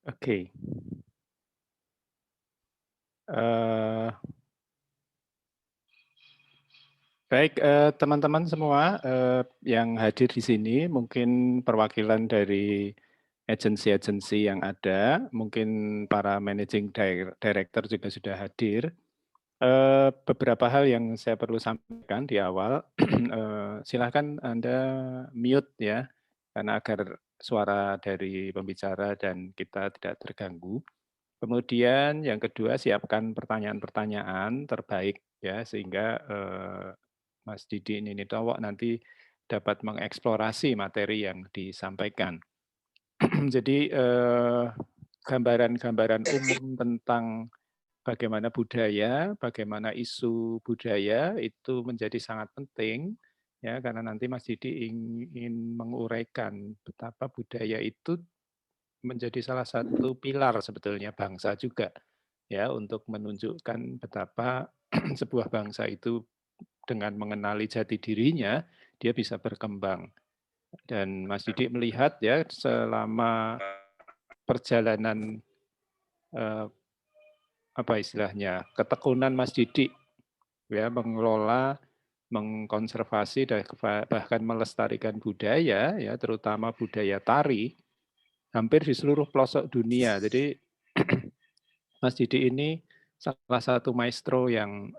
Oke. Baik, teman-teman semua yang hadir di sini, mungkin perwakilan dari agensi-agensi yang ada, mungkin para managing director juga sudah hadir. Beberapa hal yang saya perlu sampaikan di awal, silakan Anda mute ya, karena agar suara dari pembicara dan kita tidak terganggu. Kemudian yang kedua, siapkan pertanyaan-pertanyaan terbaik ya, sehingga Mas Didi Ninitowo nanti dapat mengeksplorasi materi yang disampaikan. Jadi gambaran-gambaran umum tentang bagaimana budaya, bagaimana isu budaya itu menjadi sangat penting ya, karena nanti Mas Didi ingin menguraikan betapa budaya itu menjadi salah satu pilar sebetulnya bangsa juga ya, untuk menunjukkan betapa sebuah bangsa itu dengan mengenali jati dirinya dia bisa berkembang. Dan Mas Didik melihat ya selama perjalanan apa istilahnya ketekunan Mas Didik ya mengelola, mengkonservasi dan bahkan melestarikan budaya ya, terutama budaya tari hampir di seluruh pelosok dunia. Jadi Mas Didi ini salah satu maestro yang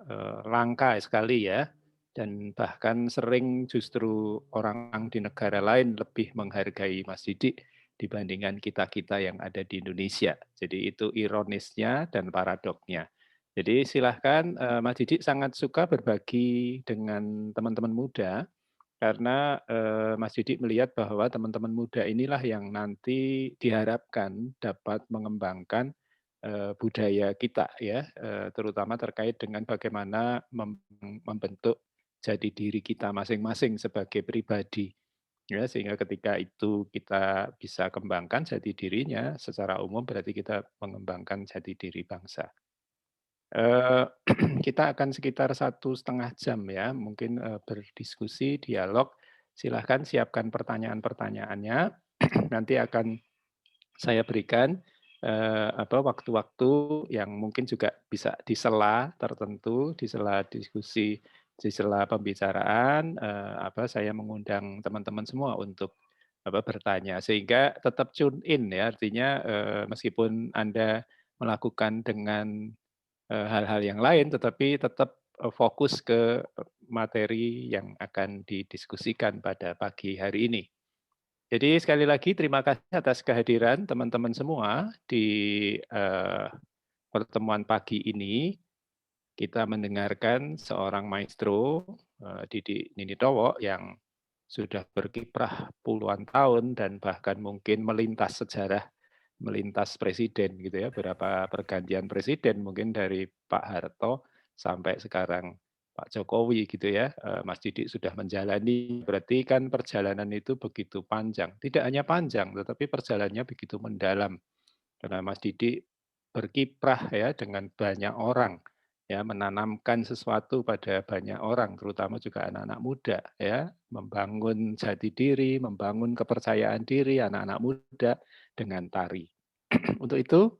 langka sekali ya, dan bahkan sering justru orang di negara lain lebih menghargai Mas Didi dibandingkan kita-kita yang ada di Indonesia. Jadi itu ironisnya dan paradoknya. Jadi silahkan Mas Didi sangat suka berbagi dengan teman-teman muda, karena Mas Didi melihat bahwa teman-teman muda inilah yang nanti diharapkan dapat mengembangkan budaya kita ya, terutama terkait dengan bagaimana membentuk jati diri kita masing-masing sebagai pribadi. Ya, sehingga ketika itu kita bisa kembangkan jati dirinya, secara umum berarti kita mengembangkan jati diri bangsa. Kita akan sekitar 1,5 jam ya, mungkin berdiskusi, dialog. Silahkan siapkan pertanyaan-pertanyaannya. Nanti akan saya berikan waktu-waktu yang mungkin juga bisa di sela tertentu, di sela diskusi, di sela pembicaraan, saya mengundang teman-teman semua untuk bertanya, sehingga tetap tune in ya, artinya meskipun Anda melakukan dengan hal-hal yang lain, tetapi tetap fokus ke materi yang akan didiskusikan pada pagi hari ini. Jadi sekali lagi terima kasih atas kehadiran teman-teman semua di pertemuan pagi ini. Kita mendengarkan seorang maestro, Didi Ninitowo, yang sudah berkiprah puluhan tahun dan bahkan mungkin melintas sejarah, melintas presiden gitu ya, berapa pergantian presiden mungkin dari Pak Harto sampai sekarang Pak Jokowi gitu ya. Mas Didi sudah menjalani, berarti kan perjalanan itu begitu panjang. Tidak hanya panjang, tetapi perjalanannya begitu mendalam. Karena Mas Didi berkiprah ya dengan banyak orang, ya menanamkan sesuatu pada banyak orang, terutama juga anak-anak muda ya, membangun jati diri, membangun kepercayaan diri anak-anak muda dengan tari. Untuk itu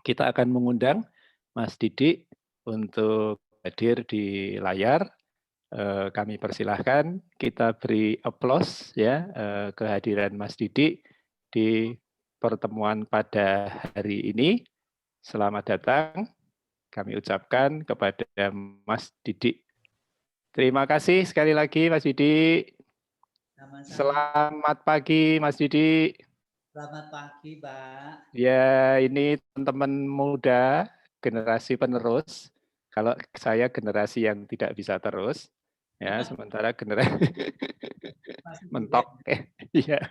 kita akan mengundang Mas Didi untuk hadir di layar. Kami persilahkan, kita beri aplaus ya kehadiran Mas Didi di pertemuan pada hari ini. Selamat datang kami ucapkan kepada Mas Didi. Terima kasih sekali lagi Mas Didi. Selamat pagi Mas Didi. Selamat pagi, Pak. Ya, ini teman-teman muda, generasi penerus. Kalau saya generasi yang tidak bisa terus, ya, sementara generasi Masih muda. mentok, iya,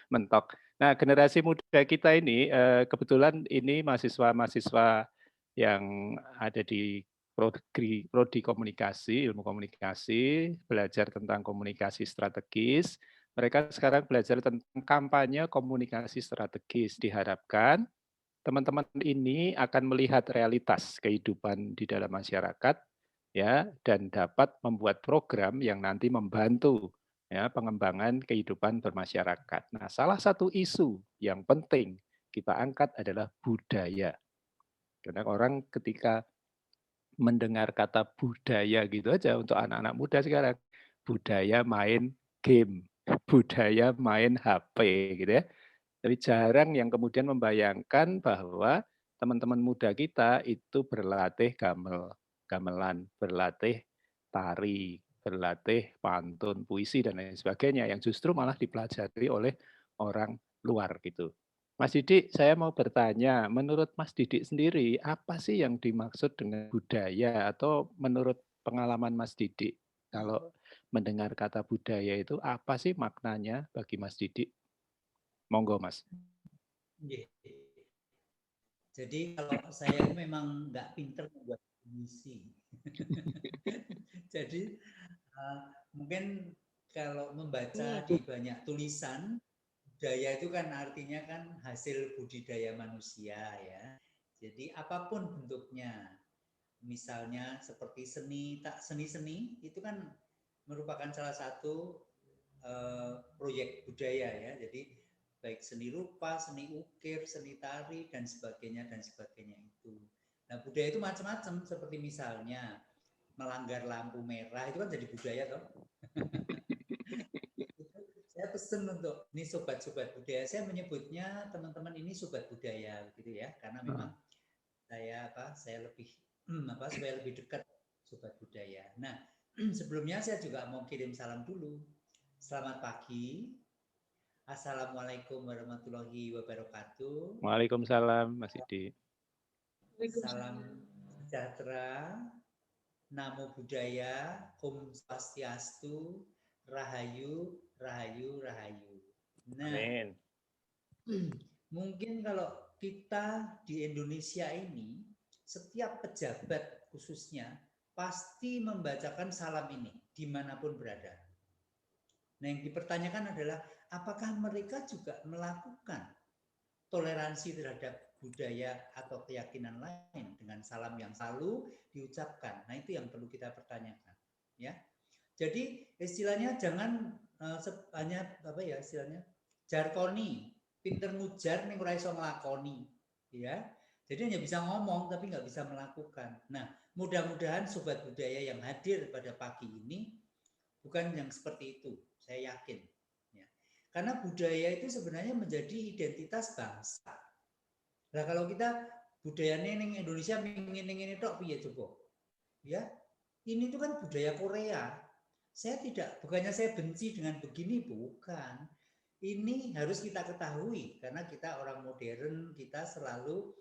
mentok. Nah, generasi muda kita ini kebetulan ini mahasiswa-mahasiswa yang ada di prodi komunikasi, ilmu komunikasi, belajar tentang komunikasi strategis. Mereka sekarang belajar tentang kampanye komunikasi strategis. Diharapkan teman-teman ini akan melihat realitas kehidupan di dalam masyarakat ya dan dapat membuat program yang nanti membantu ya pengembangan kehidupan bermasyarakat. Nah, salah satu isu yang penting kita angkat adalah budaya. Karena orang ketika mendengar kata budaya gitu aja untuk anak-anak muda sekarang, budaya main game, budaya main HP gitu ya. Tapi jarang yang kemudian membayangkan bahwa teman-teman muda kita itu berlatih gamelan, berlatih tari, berlatih pantun, puisi, dan lain sebagainya, yang justru malah dipelajari oleh orang luar gitu. Mas Didik, saya mau bertanya, menurut Mas Didik sendiri, apa sih yang dimaksud dengan budaya? Atau menurut pengalaman Mas Didik, kalau mendengar kata budaya itu, apa sih maknanya bagi Mas Didik? Monggo, Mas. Jadi kalau saya itu memang nggak pinter membuat definisi. Jadi mungkin kalau membaca di banyak tulisan, budaya itu kan artinya kan hasil budidaya manusia ya. Jadi apapun bentuknya, misalnya seperti seni-seni itu kan merupakan salah satu proyek budaya ya. Jadi baik seni rupa, seni ukir, seni tari dan sebagainya itu. Nah, budaya itu macam-macam seperti misalnya melanggar lampu merah itu kan jadi budaya toh. Saya pesen untuk ini sobat-sobat budaya. Saya menyebutnya teman-teman ini sobat budaya gitu ya, karena memang saya lebih supaya lebih dekat sobat budaya. Nah, sebelumnya saya juga mau kirim salam dulu. Selamat pagi. Assalamualaikum warahmatullahi wabarakatuh. Waalaikumsalam, Mas Didi. Salam sejahtera, namo buddhaya, om swastiastu, rahayu, rahayu, rahayu. Nah, Amin. mungkin kalau kita di Indonesia ini, setiap pejabat khususnya pasti membacakan salam ini dimanapun berada. Nah, yang dipertanyakan adalah apakah mereka juga melakukan toleransi terhadap budaya atau keyakinan lain dengan salam yang selalu diucapkan. Nah, itu yang perlu kita pertanyakan, ya. Jadi istilahnya jangan hanya istilahnya jarkoni, pinter mujar ning ora iso nglakoni, ya. Jadi hanya bisa ngomong tapi nggak bisa melakukan. Nah, mudah-mudahan sobat budaya yang hadir pada pagi ini bukan yang seperti itu, saya yakin. Ya. Karena budaya itu sebenarnya menjadi identitas bangsa. Nah, kalau kita budayanya ning Indonesia ngene-ngene tok piye coba? Ya. Ini tuh kan budaya Korea. Bukannya saya benci dengan begini, bukan. Ini harus kita ketahui karena kita orang modern, kita selalu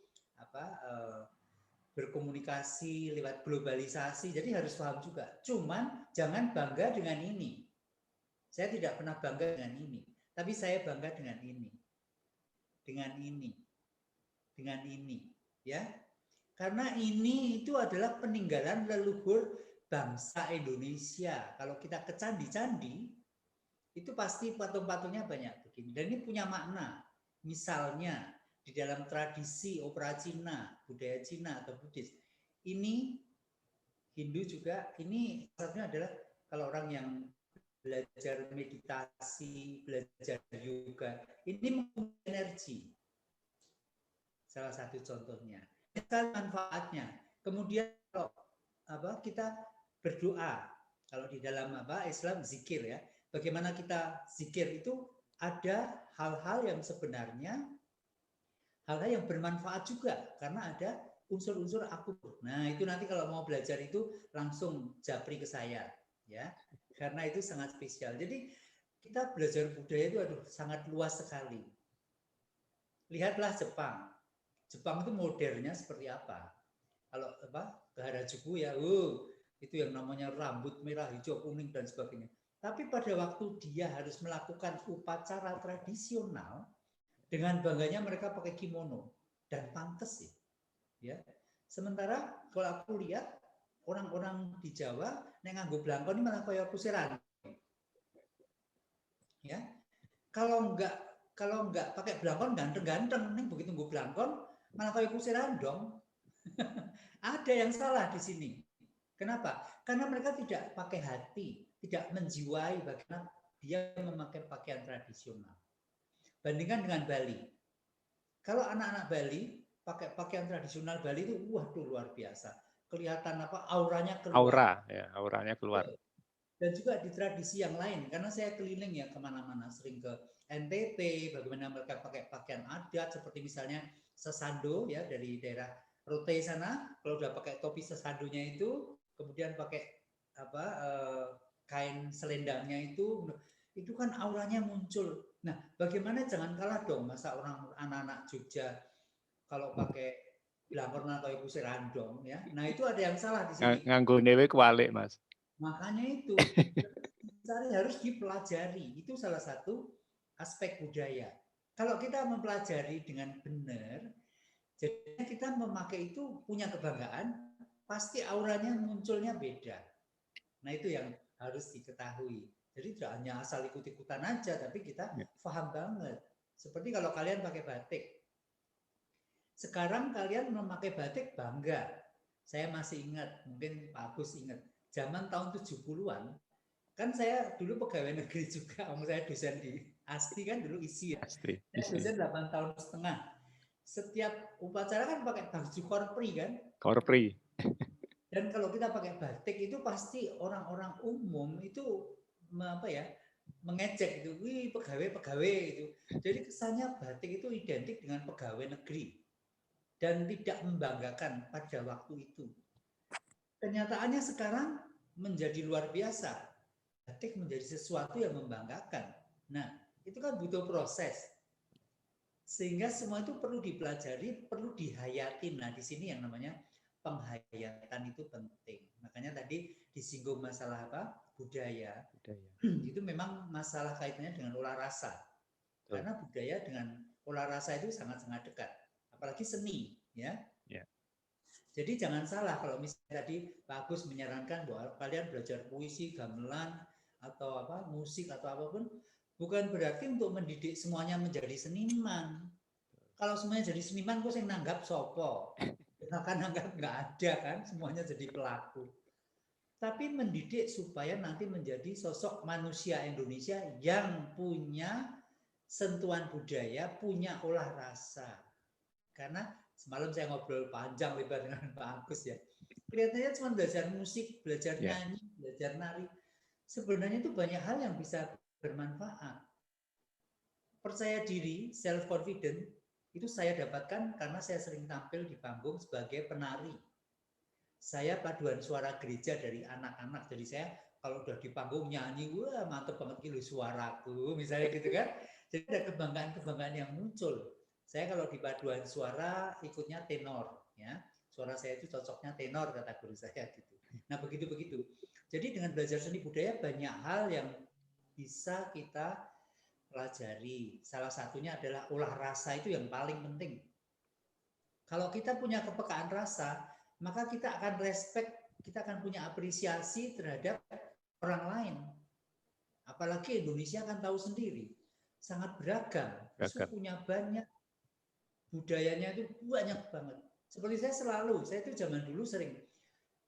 berkomunikasi lewat globalisasi, jadi harus paham juga. Cuman jangan bangga dengan ini. Saya tidak pernah bangga dengan ini, tapi saya bangga dengan ini. Dengan ini. Dengan ini, ya. Karena ini itu adalah peninggalan leluhur bangsa Indonesia. Kalau kita ke candi-candi, itu pasti patung-patungnya banyak begini. Dan ini punya makna. Misalnya di dalam tradisi opera Cina, budaya Cina atau Buddhis, ini Hindu juga, ini satunya adalah kalau orang yang belajar meditasi, belajar yoga, ini menggunakan energi. Salah satu contohnya. Manfaatnya. Kemudian kalau kita berdoa, kalau di dalam Islam zikir ya, bagaimana kita zikir itu ada hal-hal yang sebenarnya hal-hal yang bermanfaat juga karena ada unsur-unsur akur. Nah, itu nanti kalau mau belajar itu langsung japri ke saya ya. Karena itu sangat spesial. Jadi kita belajar budaya itu sangat luas sekali. lihatlah Jepang. Jepang itu modernnya seperti apa? Kalau ke Harajuku ya, itu yang namanya rambut merah, hijau, kuning dan sebagainya. Tapi pada waktu dia harus melakukan upacara tradisional, dengan bangganya mereka pakai kimono dan pantas sih, ya. Sementara kalau aku lihat orang-orang di Jawa yang nganggo blangkon ini malah kayak kusiran, ya. Kalau nggak pakai blangkon ganteng-ganteng, nih begitu nganggo blangkon malah kayak kusiran dong. Ada yang salah di sini. Kenapa? Karena mereka tidak pakai hati, tidak menjiwai bagaimana dia memakai pakaian tradisional. Bandingkan dengan Bali. Kalau anak-anak Bali pakai pakaian tradisional Bali itu, waduh luar biasa. Kelihatan apa? Auranya keluar. Auranya keluar. Dan juga di tradisi yang lain, karena saya keliling ya kemana-mana, sering ke NTT, bagaimana mereka pakai pakaian adat, seperti misalnya sesando ya dari daerah Rote sana, kalau udah pakai topi sesandonya itu, kemudian pakai kain selendangnya itu kan auranya muncul. Nah, bagaimana jangan kalah dong, masa orang anak-anak Jogja kalau pakai blangkon atau kusir randong ya. Nah, itu ada yang salah di sini. Nganggo newe kualik, Mas. Makanya itu harus dipelajari. Itu salah satu aspek budaya. Kalau kita mempelajari dengan benar, jadi kita memakai itu punya kebanggaan, pasti auranya munculnya beda. Nah, itu yang harus diketahui. Jadi tidak hanya asal ikut-ikutan aja, tapi kita paham banget. Seperti kalau kalian pakai batik. Sekarang kalian memakai batik bangga. Saya masih ingat, mungkin Pak Agus ingat, zaman tahun 70-an, kan saya dulu pegawai negeri juga, saya dosen di ASTI kan dulu isi ya. Saya dosen 8 tahun setengah. Setiap upacara kan pakai baju korpri kan? Korpri. Dan kalau kita pakai batik itu pasti orang-orang umum itu mengejek itu, wih pegawai itu. Jadi kesannya batik itu identik dengan pegawai negeri dan tidak membanggakan pada waktu itu. Kenyataannya sekarang menjadi luar biasa. Batik menjadi sesuatu yang membanggakan. Nah, itu kan butuh proses. Sehingga semua itu perlu dipelajari, perlu dihayati. Nah, di sini yang namanya penghayatan itu penting. Makanya tadi disinggung masalah apa? Budaya. Itu memang masalah kaitannya dengan olah rasa. Karena budaya dengan olah rasa itu sangat-sangat dekat. Apalagi seni, ya. Jadi jangan salah kalau misalnya tadi Pak Agus menyarankan bahwa kalian belajar puisi, gamelan, atau musik atau apapun, bukan berarti untuk mendidik semuanya menjadi seniman. Kalau semuanya jadi seniman, kok yang nanggap sopo. Akan nanggap nggak ada kan, semuanya jadi pelaku. Tapi mendidik supaya nanti menjadi sosok manusia Indonesia yang punya sentuhan budaya, punya olah rasa. Karena semalam saya ngobrol panjang lebar dengan Pak Agus ya. Kelihatannya cuma belajar musik, belajar nyanyi, belajar nari. Sebenarnya itu banyak hal yang bisa bermanfaat. Percaya diri, self confident, itu saya dapatkan karena saya sering tampil di panggung sebagai penari. Saya paduan suara gereja dari anak-anak. Jadi saya kalau udah di panggung nyanyi, wah mantep banget gitu suaraku, misalnya gitu kan. Jadi ada kebanggaan-kebanggaan yang muncul. Saya kalau di paduan suara ikutnya tenor, ya. Suara saya itu cocoknya tenor kata guru saya gitu. Nah begitu-begitu. Jadi dengan belajar seni budaya banyak hal yang bisa kita pelajari. Salah satunya adalah olah rasa, itu yang paling penting. Kalau kita punya kepekaan rasa, maka kita akan respect, kita akan punya apresiasi terhadap orang lain. Apalagi Indonesia kan tahu sendiri, sangat beragam, sukunya banyak, budayanya itu banyak banget. Seperti saya itu zaman dulu sering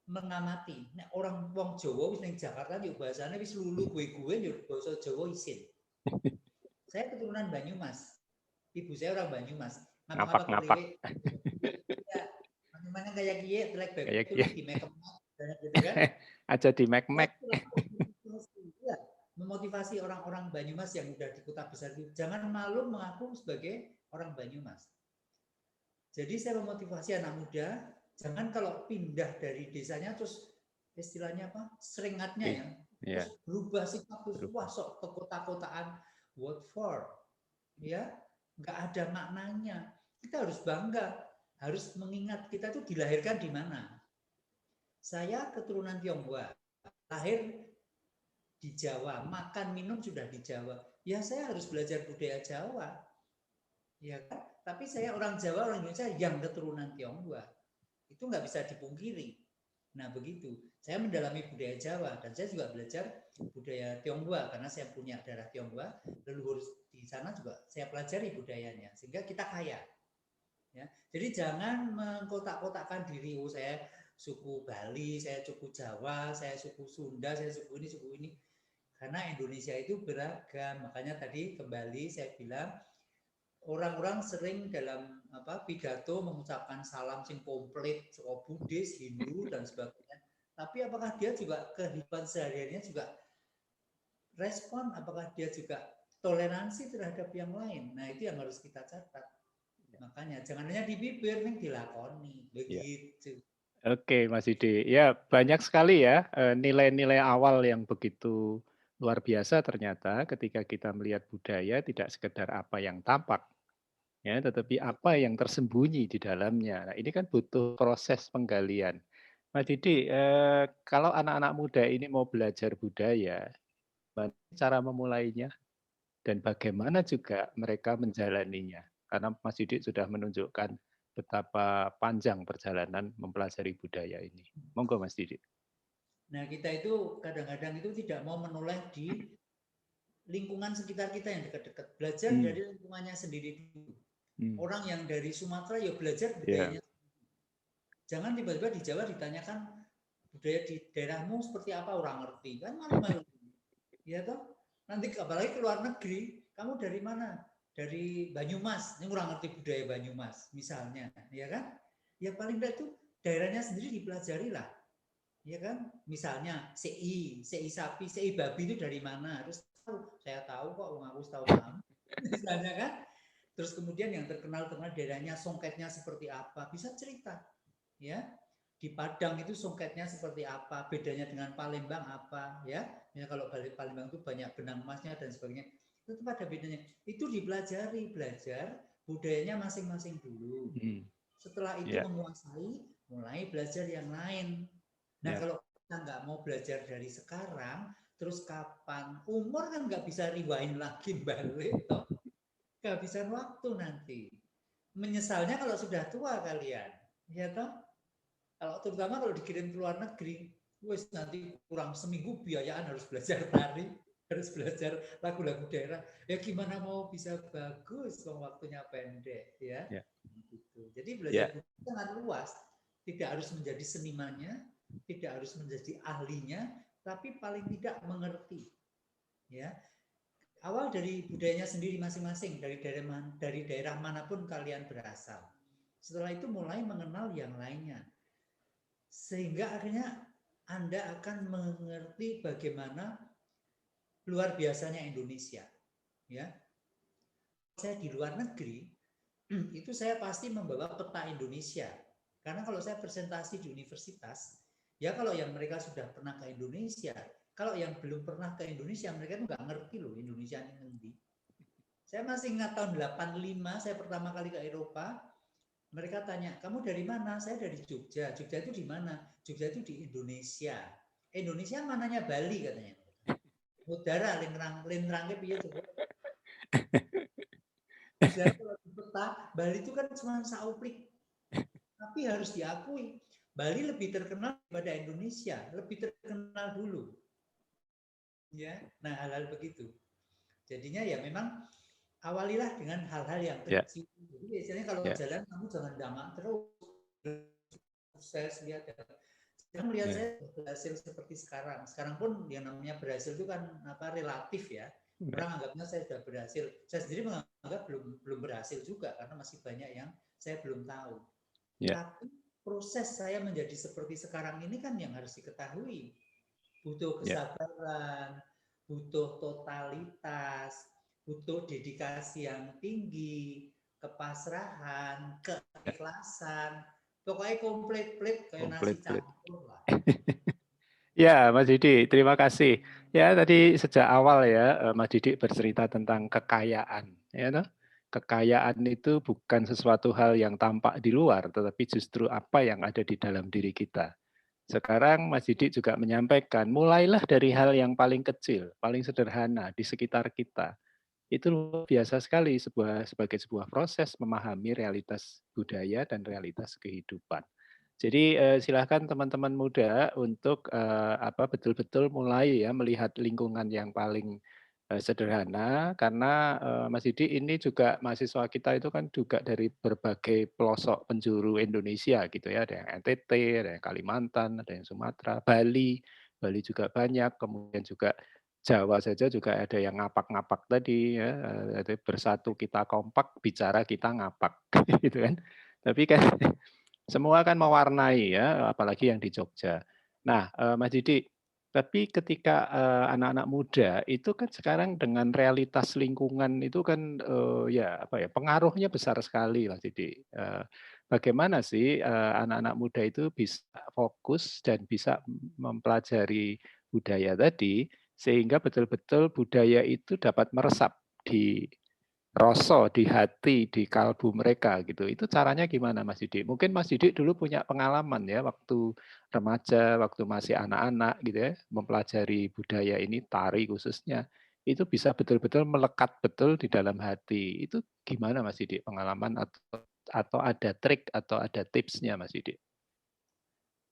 mengamati, nah, orang wong Jawa wis ning Jakarta yo bahasane wis lulu gue yo basa Jawa isin. Saya keturunan Banyumas. Ibu saya orang Banyumas. Ngapak-ngapak. Ya, mana kayak gie, telek bebek itu di make up gitu kan. Aja di make-make. Ya, memotivasi orang-orang Banyumas yang udah di kota besar itu. Jangan malu mengaku sebagai orang Banyumas. Jadi saya memotivasi anak muda, jangan kalau pindah dari desanya terus istilahnya apa? Seringatnya ya. Terus berubah sikap terus wah sok ke kota-kotaan. What for? Ya. nggak ada maknanya. Kita harus bangga, harus mengingat kita itu dilahirkan di mana. Saya keturunan Tionghoa, lahir di Jawa, makan minum sudah di Jawa. Ya saya harus belajar budaya Jawa. Ya kan? Tapi saya orang Jawa, orang Indonesia yang keturunan Tionghoa. Itu nggak bisa dipungkiri. Nah begitu, saya mendalami budaya Jawa dan saya juga belajar budaya Tionghoa karena saya punya darah Tionghoa, leluhur di sana juga saya pelajari budayanya sehingga kita kaya. Ya, jadi jangan mengkotak-kotakkan diri, oh saya suku Bali, saya suku Jawa, saya suku Sunda, saya suku ini. Karena Indonesia itu beragam. Makanya tadi kembali saya bilang orang-orang sering dalam pidato mengucapkan salam sing komplit, soal Buddhis, Hindu dan sebagainya. Tapi apakah dia juga kehidupan sehari-harinya juga respon? Apakah dia juga toleransi terhadap yang lain? Nah itu yang harus kita catat. Makanya jangan hanya di bibir, nih dilakoni, begitu. Oke, Mas Didi. Ya, banyak sekali ya nilai-nilai awal yang begitu luar biasa ternyata ketika kita melihat budaya tidak sekedar apa yang tampak, ya, tetapi apa yang tersembunyi di dalamnya. Nah, ini kan butuh proses penggalian. Mas Didi, kalau anak-anak muda ini mau belajar budaya, bagaimana cara memulainya dan bagaimana juga mereka menjalaninya? Karena Mas Didi sudah menunjukkan betapa panjang perjalanan mempelajari budaya ini. Monggo Mas Didi. Nah kita itu kadang-kadang itu tidak mau menoleh di lingkungan sekitar kita yang dekat-dekat. Belajar dari lingkungannya sendiri dulu. Orang yang dari Sumatera ya belajar budayanya. Jangan tiba-tiba di Jawa ditanyakan budaya di daerahmu seperti apa, orang ngerti. Kan malu-malu. Ya toh? Nanti apalagi ke luar negeri, kamu dari mana? Dari Banyumas, ini kurang ngerti budaya Banyumas misalnya, ya kan? Ya paling tidak itu daerahnya sendiri dipelajari lah, ya kan? Misalnya CI sapi, CI babi itu dari mana? Harus tahu. Saya tahu kok, aku tahu kamu, misalnya kan? Terus kemudian yang terkenal daerahnya songketnya seperti apa, bisa cerita, ya. Di Padang itu songketnya seperti apa, bedanya dengan Palembang apa, ya. Ya kalau Palembang itu banyak benang emasnya dan sebagainya, itu ada bedanya. Itu dipelajari, belajar budayanya masing-masing dulu. Setelah itu menguasai, mulai belajar yang lain. Nah kalau kita nggak mau belajar dari sekarang, terus kapan? Umur kan nggak bisa rewind lagi balik, toh. Kehabisan waktu nanti. Menyesalnya kalau sudah tua kalian, ya toh. Kalau terutama kalau dikirim ke luar negeri, wes nanti kurang seminggu biayaan harus belajar tari, harus belajar lagu-lagu daerah. Ya gimana mau bisa bagus, waktunya pendek, ya. Gitu. Jadi belajar budaya sangat luas. Tidak harus menjadi senimannya, tidak harus menjadi ahlinya, tapi paling tidak mengerti. Ya. Awal dari budayanya sendiri masing-masing, dari daerah manapun kalian berasal. Setelah itu mulai mengenal yang lainnya. Sehingga akhirnya Anda akan mengerti bagaimana luar biasanya Indonesia. Ya, saya di luar negeri itu saya pasti membawa peta Indonesia. Karena kalau saya presentasi di universitas, ya kalau yang mereka sudah pernah ke Indonesia, kalau yang belum pernah ke Indonesia, mereka tuh nggak ngerti loh Indonesia ini. Saya masih ingat tahun 85, saya pertama kali ke Eropa. Mereka tanya, kamu dari mana? Saya dari Jogja. Jogja itu di mana? Jogja itu di Indonesia. Indonesia mananya Bali katanya. Udara linrangnya piye coba. Padahal kalau di peta, Bali itu kan cuma sauplik. Tapi harus diakui, Bali lebih terkenal daripada Indonesia, lebih terkenal dulu. Ya, nah hal-hal begitu. Jadinya ya memang awalilah dengan hal-hal yang kecil. Jadi biasanya kalau jalan kamu jangan damak terus. Saya lihat ya. Saya melihat saya berhasil seperti sekarang. Sekarang pun yang namanya berhasil itu kan relatif ya. Orang anggapnya saya sudah berhasil. Saya sendiri menganggap belum berhasil juga karena masih banyak yang saya belum tahu. Tapi proses saya menjadi seperti sekarang ini kan yang harus diketahui. Butuh kesabaran, butuh totalitas, butuh dedikasi yang tinggi, kepasrahan, keikhlasan. Pokoknya komplit kayak nasi campur lah. Ya, Mas Didi, terima kasih. Ya, tadi sejak awal ya, Mas Didi bercerita tentang kekayaan, ya toh? kekayaan itu bukan sesuatu hal yang tampak di luar, tetapi justru apa yang ada di dalam diri kita. Sekarang Mas Didik juga menyampaikan, mulailah dari hal yang paling kecil, paling sederhana di sekitar kita. Itu luar biasa sekali sebagai sebuah proses memahami realitas budaya dan realitas kehidupan. Jadi, silakan teman-teman muda untuk, betul-betul mulai ya melihat lingkungan yang paling, sederhana karena, Mas Didi ini juga mahasiswa kita itu kan juga dari berbagai pelosok penjuru Indonesia gitu ya, ada yang NTT, ada yang Kalimantan, ada yang Sumatera, Bali, Bali juga banyak, kemudian juga Jawa saja juga ada yang ngapak-ngapak tadi ya, bersatu kita kompak, bicara kita ngapak gitu kan. Tapi kan semua kan mewarnai ya, apalagi yang di Jogja. Nah, Mas Didi, tapi ketika, anak-anak muda itu kan sekarang dengan realitas lingkungan itu kan, pengaruhnya besar sekali Mas Didi. Bagaimana sih, anak-anak muda itu bisa fokus dan bisa mempelajari budaya tadi, sehingga betul-betul budaya itu dapat meresap di rasa, di hati, di kalbu mereka gitu. Itu caranya gimana Mas Didik? Mungkin Mas Didik dulu punya pengalaman ya waktu remaja, waktu masih anak-anak gitu ya, mempelajari budaya ini, tari khususnya, itu bisa betul-betul melekat betul di dalam hati. Itu gimana Mas Didik pengalaman atau ada trik atau ada tipsnya Mas Didik?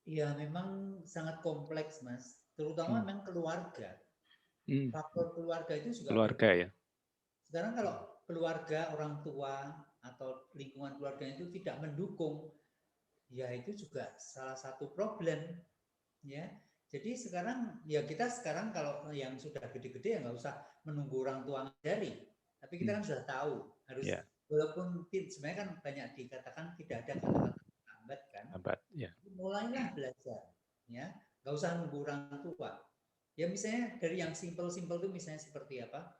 Ya memang sangat kompleks Mas, terutama Hmm. memang keluarga. Hmm. Faktor keluarga itu juga Keluarga ya. Sekarang kalau keluarga, orang tua, atau lingkungan keluarga itu tidak mendukung, ya itu juga salah satu problem. Ya, jadi sekarang ya kita sekarang kalau yang sudah gede-gede ya nggak usah menunggu orang tua ngajari, tapi kita kan sudah tahu harus Yeah. walaupun sebenarnya kan banyak dikatakan tidak ada kata-kata lambat kan, Yeah. mulailah belajar, ya nggak usah nunggu orang tua. Ya misalnya dari yang simpel-simpel itu misalnya seperti apa,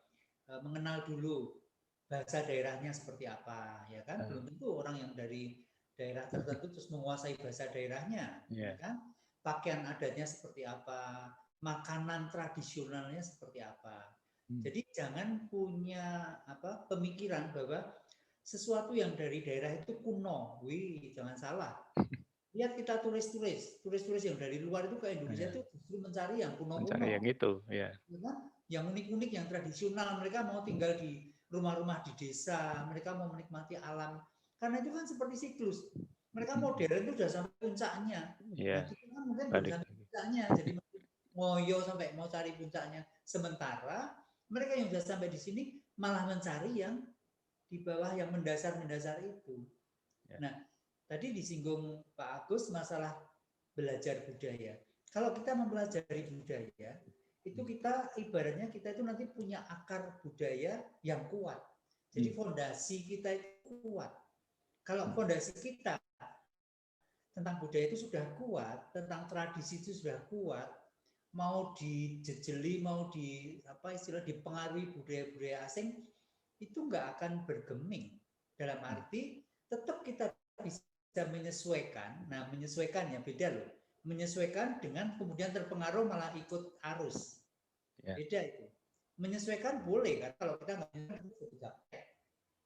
mengenal dulu bahasa daerahnya seperti apa, ya kan? Belum tentu orang yang dari daerah tertentu terus menguasai bahasa daerahnya, ya kan? Pakaian adatnya seperti apa, makanan tradisionalnya seperti apa. Jadi jangan punya pemikiran bahwa sesuatu yang dari daerah itu kuno. Wih, jangan salah. Lihat kita turis-turis yang dari luar itu ke Indonesia itu justru mencari yang kuno-kuno. Mencari yang itu, ya. Yang unik-unik, yang tradisional. Mereka mau tinggal di rumah-rumah di desa, mereka mau menikmati alam. Karena itu kan seperti siklus. Mereka modern itu sudah sampai puncaknya. Nah, kita kan mungkin belum sampai puncaknya, jadi ngoyo sampai mau cari puncaknya. Sementara mereka yang sudah sampai di sini malah mencari yang di bawah, yang mendasar-mendasar itu. Nah, tadi disinggung Pak Agus masalah belajar budaya. Kalau kita mempelajari budaya, itu kita ibaratnya kita itu nanti punya akar budaya yang kuat. Jadi fondasi kita itu kuat. Kalau fondasi kita tentang budaya itu sudah kuat, tentang tradisi itu sudah kuat, mau dijejeli, mau dipengaruhi budaya-budaya asing, itu nggak akan bergeming. Dalam arti tetap kita bisa menyesuaikan. Nah, menyesuaikannya beda loh. Menyesuaikan dengan kemudian terpengaruh malah ikut arus. Beda itu. Menyesuaikan boleh kan kalau kita nggak menyesuaikan.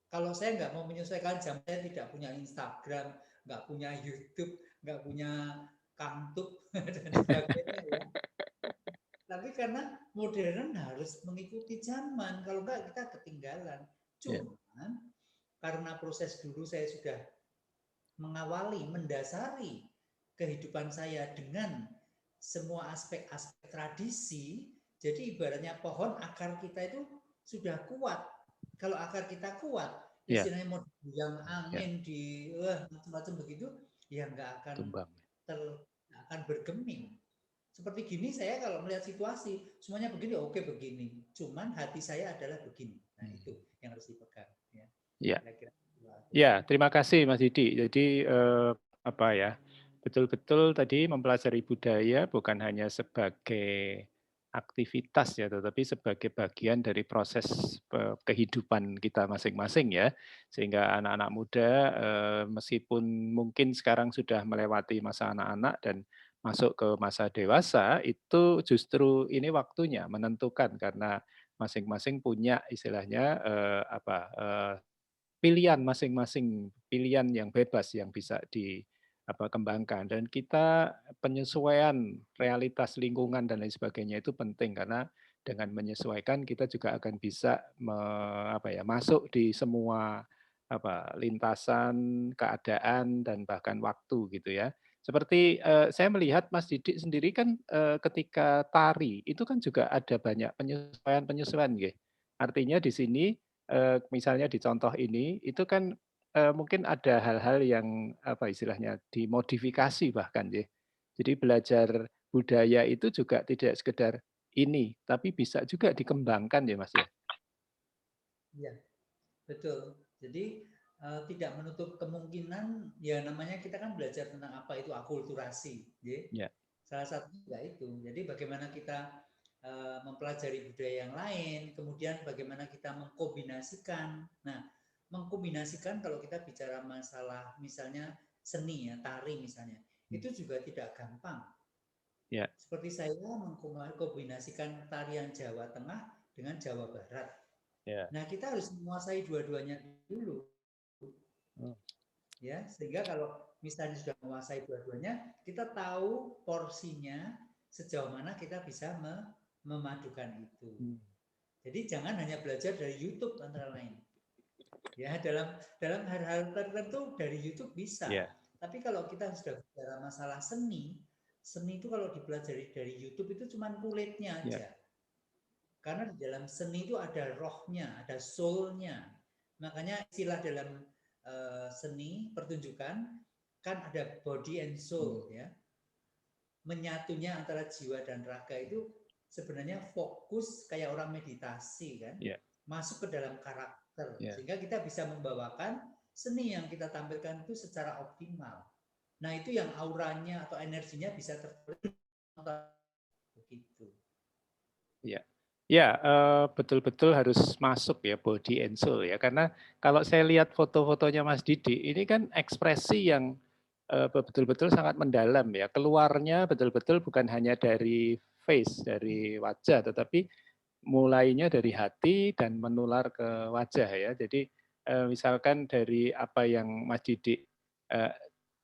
Kalau saya nggak mau menyesuaikan, jam saya tidak punya Instagram, nggak punya YouTube, nggak punya Kangtuk dan sebagainya ya. Tapi karena modern harus mengikuti zaman, kalau enggak kita ketinggalan. Cuman karena proses dulu saya sudah mengawali, mendasari kehidupan saya dengan semua aspek-aspek tradisi, jadi ibaratnya pohon, akar kita itu sudah kuat. Kalau akar kita kuat, istilahnya mau yang angin di macam-macam begitu, ya nggak akan bergeming. Seperti gini saya kalau melihat situasi, semuanya begini, oke begini. Cuman hati saya adalah begini. Nah itu yang harus dipegang. Ya. Ya, terima kasih Mas Didi. Jadi betul-betul tadi mempelajari budaya bukan hanya sebagai aktivitas ya, tetapi sebagai bagian dari proses kehidupan kita masing-masing ya. Sehingga anak-anak muda meskipun mungkin sekarang sudah melewati masa anak-anak dan masuk ke masa dewasa, itu justru ini waktunya menentukan karena masing-masing punya istilahnya pilihan masing-masing, pilihan yang bebas yang bisa kembangkan dan kita penyesuaian realitas lingkungan dan lain sebagainya itu penting karena dengan menyesuaikan kita juga akan bisa masuk di semua lintasan, keadaan dan bahkan waktu gitu ya. Seperti, saya melihat Mas Didik sendiri kan, ketika tari itu kan juga ada banyak penyesuaian-penyesuaian nggih. Artinya di sini, misalnya di contoh ini, itu kan, mungkin ada hal-hal yang istilahnya dimodifikasi bahkan nggih. Jadi belajar budaya itu juga tidak sekedar ini, tapi bisa juga dikembangkan ya Mas ya? Iya, betul. Jadi tidak menutup kemungkinan ya namanya kita kan belajar tentang apa itu akulturasi, ya. Ya. Salah satunya juga itu. Jadi bagaimana kita mempelajari budaya yang lain, kemudian bagaimana kita mengkombinasikan. Nah, mengkombinasikan kalau kita bicara masalah misalnya seni ya, tari misalnya, itu juga tidak gampang. Ya. Seperti saya mengkombinasikan tarian Jawa Tengah dengan Jawa Barat. Ya. Nah, kita harus menguasai dua-duanya dulu. Ya, sehingga kalau misalnya sudah menguasai dua-duanya, kita tahu porsinya sejauh mana kita bisa memadukan itu. Jadi jangan hanya belajar dari YouTube antara lain. Ya, dalam hal-hal tertentu dari YouTube bisa. Yeah. Tapi kalau kita sudah bicara masalah seni, seni itu kalau dipelajari dari YouTube itu cuma kulitnya aja. Karena di dalam seni itu ada rohnya, ada soul-nya. Makanya istilah dalam seni pertunjukan kan ada body and soul ya. Menyatunya antara jiwa dan raga itu sebenarnya fokus kayak orang meditasi kan. Masuk ke dalam karakter sehingga kita bisa membawakan seni yang kita tampilkan itu secara optimal. Nah, itu yang auranya atau energinya bisa terlihat begitu. Iya. Ya, betul-betul harus masuk ya body and soul ya, karena kalau saya lihat foto-fotonya Mas Didi, ini kan ekspresi yang betul-betul sangat mendalam ya, keluarnya betul-betul bukan hanya dari face, dari wajah, tetapi mulainya dari hati dan menular ke wajah ya. Jadi misalkan dari apa yang Mas Didi